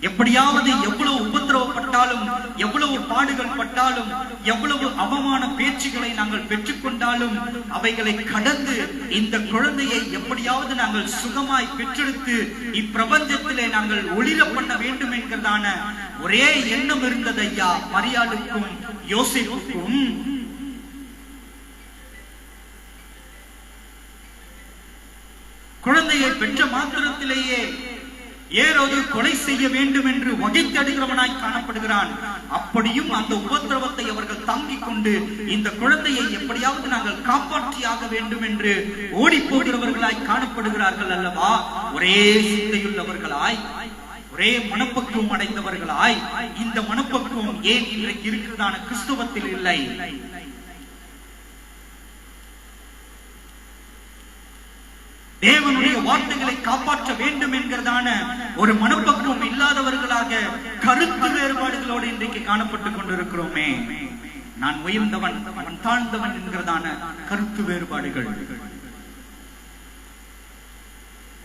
எப்படியாவது எவ்வளவு உபத்திரவப்பட்டாலும், எவ்வளவு பாடுகள் பட்டாலும், எவ்வளவு அவமான பேச்சுகளை நாங்கள் பெற்றுக்கொண்டாலும் அவைகளை கடந்து இந்த குழந்தையை எப்படியாவது நாங்கள் சுகமாய் பெற்றெடுத்து இப்பிரபஞ்சத்திலே நாங்கள் ஒளிர பண்ண வேண்டும் என்கிறதான ஒரே எண்ணம் இருந்ததையா மரியாளுக்கும் யோசேப்புக்கும். குழந்தையை பெற்ற மாத்திரத்திலேயே ஏரோது கொலை செய்ய வேண்டும் என்று வகை தேடுகிறவனாய் காணப்படுகிறான். அப்படியும் அந்த உபத்திரவத்தை அவர்கள் தாங்கிக் கொண்டு இந்த குழந்தையை எப்படியாவது நாங்கள் காப்பாற்றியாக வேண்டும் என்று ஓடி போகிறவர்களாய் காணப்படுகிறார்கள் அல்லவா. ஒரே சிந்தையுள்ளவர்களாய், ஒரே மனப்பக்குவம் அடைந்தவர்களாய். இந்த மனப்பக்குவம் ஏன் இன்றைக்கு இருக்கிறதான கிறிஸ்துவத்தில் இல்லை? தேவனுடைய வார்த்தைகளை காப்பாற்ற வேண்டும் என்கிறதான ஒரு மனப்பக்குவம் இல்லாதவர்களாக கருத்து வேறுபாடுகளோடு இன்றைக்கு காணப்பட்டுக் கொண்டிருக்கிறோமே. நான் உயர்ந்தவன், அவன் தாழ்ந்தவன் என்கிறதான கருத்து வேறுபாடுகள்.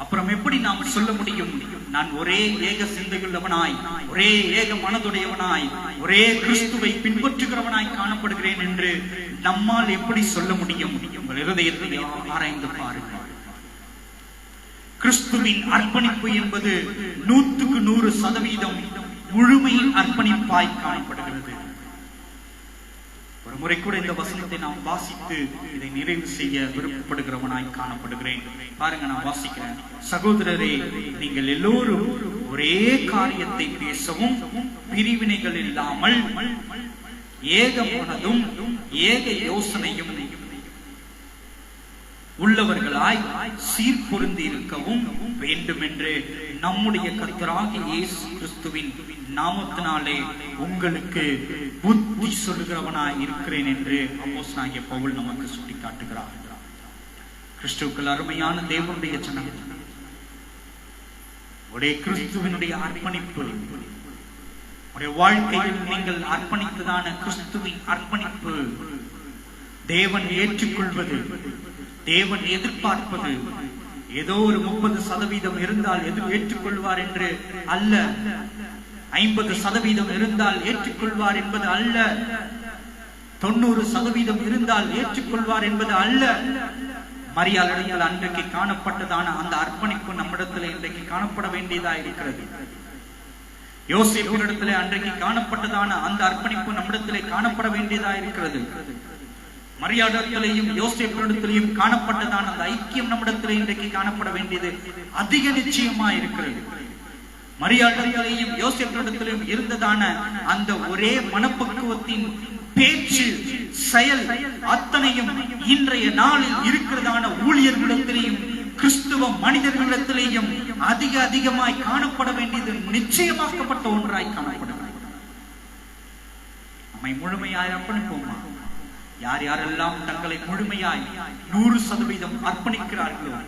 அப்புறம் எப்படி நாம் சொல்ல முடியும், நான் ஒரே ஏக சிந்தையுள்ளவனாய், ஒரே ஏக மனதுடையவனாய், ஒரே கிறிஸ்துவை பின்பற்றுகிறவனாய் காணப்படுகிறேன் என்று நம்மால் எப்படி சொல்ல முடியும்? உங்கள் இருதயத்தை ஆராய்ந்து பாருங்கள். கிறிஸ்துவின் அர்ப்பணிப்பு என்பது 100% முழுமையின் அர்ப்பணிப்பாய் காணப்படுகிறது. ஒரு முறை கூட இந்த வசனத்தை நாம் வாசித்து இதை நிறைவு செய்ய விருப்பப்படுகிறவனாய் காணப்படுகிறேன். பாருங்க, நான் வாசிக்கிறேன். சகோதரரே, நீங்கள் எல்லோரும் ஒரே காரியத்தை பேசவும் பிரிவினைகள் இல்லாமல் ஏக மனதும் ஏக யோசனையும் உள்ளவர்களாய் சீர்பொருந்தி இருக்கவும் வேண்டும் என்று நம்முடைய கர்த்தராகிய இயேசு கிறிஸ்துவின் நாமத்தினாலே உங்களுக்கு புத்தி சொல்லுகிறவனாய் இருக்கிறேன் என்று அப்போஸ்தலனாகிய பவுல் நமக்கு சுட்டிக்காட்டுகிறார். கிறிஸ்துவுக்குள் அருமையான தேவனுடைய ஜனமே, உடைய கிறிஸ்துவினுடைய அர்ப்பணிப்பு, உடைய வாழ்க்கையில் நீங்கள் அர்ப்பணித்ததான கிறிஸ்துவின் அர்ப்பணிப்பு தேவன் ஏற்றுக்கொள்வது, தேவன் எதிர்பார்ப்பது ஏதோ ஒரு 30% இருந்தால் ஏற்றுக்கொள்வார் என்று அல்ல, 50% இருந்தால் ஏற்றுக்கொள்வார் என்பது அல்ல, 90% இருந்தால் ஏற்றுக்கொள்வார் என்பது அல்ல. மரியாளிடத்தில் அன்றைக்கு காணப்பட்டதான அந்த அர்ப்பணிப்பு நம்மிடத்தில் இன்றைக்கு காணப்பட வேண்டியதா இருக்கிறது. யோசேப்பினிடத்திலே அன்றைக்கு காணப்பட்டதான அந்த அர்ப்பணிப்பு நம்மிடத்திலே காணப்பட வேண்டியதா இருக்கிறது. மரியாளிடத்திலேயும் யோசேப்பினிடத்திலேயும் காணப்பட்டதான அந்த ஐக்கியம் நம்மிடத்திலே இன்றைக்கு காணப்பட வேண்டியது அதிக நிச்சயமா இருக்கிறது. மரியாளிடத்திலேயும் யோசேப்பினிடத்திலேயும் இருந்ததான அந்த ஒரே மனப்பக்குவத்தின் பேச்சு, செயல் அத்தனையும் இன்றைய நாளில் இருக்கிறதான ஊழியர்களிடத்திலேயும் கிறிஸ்துவ மனிதர்களிடத்திலேயும் அதிகமாய் காணப்பட வேண்டியது நிச்சயமாக்கப்பட்ட ஒன்றாய் காணப்பட வேண்டும். நம்மை முழுமையாய் அர்ப்பணிப்போமா? யார் யாரெல்லாம் தங்களை முழுமையாய் 100% அர்ப்பணிக்கிறார்களோ,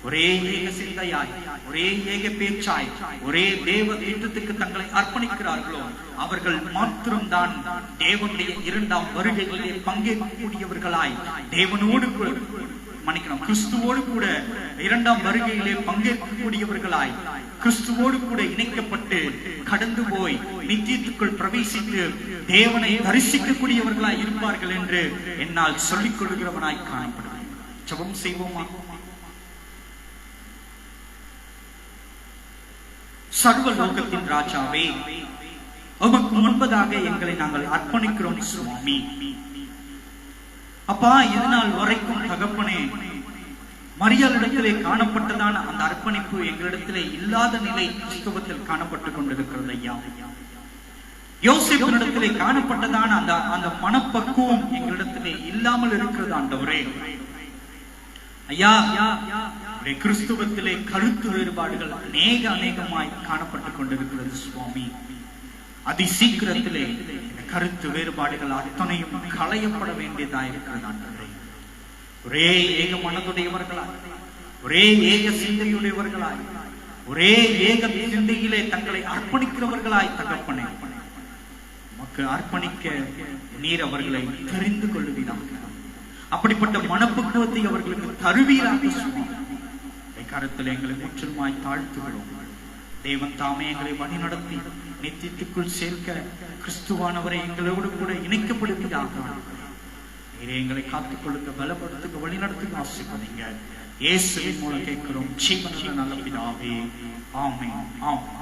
ஒரே ஏக சிந்தையாய், ஒரே ஏக பேச்சாய், ஒரே தேவ திட்டத்துக்கு தங்களை அர்ப்பணிக்கிறார்களோ, அவர்கள் மாத்திரம்தான் தேவனுடைய 2ஆம் வருகைகளிலே பங்கேற்கக்கூடியவர்களாய், தேவனோடு கிறிஸ்துவோடு கூட 2ஆம் வருகையிலே பங்கேற்கக்கூடியவர்களாய், கிறிஸ்துவோடு கூட இணைக்கப்பட்டு கடந்து போய் நித்தியத்துக்குள் பிரவேசித்து தேவனை தரிசிக்கக்கூடியவர்களாய் இருப்பார்கள் என்று என்னால் சொல்லிக் கொள்கிறவனாய் காணப்படுவேன். ஜெபம் செய்வோமா? சர்வ லோகத்தின் ராஜாவே, உமக்கு முன்பதாக எங்களை நாங்கள் அர்ப்பணிக்கிறோம் சுவாமி. அப்பா, இதனால் வரைக்கும் தகப்பனே, மரியாளிடத்திலே காணப்பட்டதான அந்த அர்ப்பணிப்பு எங்களிடத்திலே இல்லாத நிலை கிறிஸ்துவத்தில் காணப்பட்டுக் கொண்டிருக்கிறது ஐயா. யோசேப்பினிடத்திலே காணப்பட்டதான அந்த மனப்பக்குவம் எங்களிடத்திலே இல்லாமல் இருக்கிறது ஆண்டவரே. ஐயா, கிறிஸ்துவத்திலே கருத்து வேறுபாடுகள் அநேகமாய் காணப்பட்டுக் கொண்டிருக்கிறது சுவாமி. அதி சீக்கிரத்திலே கருத்து வேறுபாடுகள் அத்தனையும் களையப்பட வேண்டியதாயிருக்கிறது ஆண்டவரே. ஒரே ஏக மனதுடையவர்களாய், ஒரே ஏக சிந்தையுடையவர்களாய், ஒரே ஏக சிந்தையிலே தங்களை அர்ப்பணிக்கிறவர்களாய் தகப்பனே, உமக்கு அர்ப்பணிக்க நீர் அவர்களை தெரிந்து கொள்ளுவீராக. அப்படிப்பட்ட மனப்பக்குவத்தை அவர்களுக்கு தருவீராக சுவாமி. கருத்தில் எங்களை முற்றிலுமாய் தாழ்த்துகிறோம். தேவன் தாமே எங்களை வழி நடத்தி நித்தியத்துக்குள் சேர்க்க கிறிஸ்துவானவரை எங்களோடு கூட இணைக்கப்படுவீராக. நீரே எங்களை காத்துக் கொள்ளுங்க, பலப்படுத்துங்க, வழி நடத்துங்க, ஆசீர்வதிங்க. இயேசுவின் மூலம் கேட்கிறோம் ஜீவனுள்ள நல்ல பிதாவே. ஆமென். ஆமென்.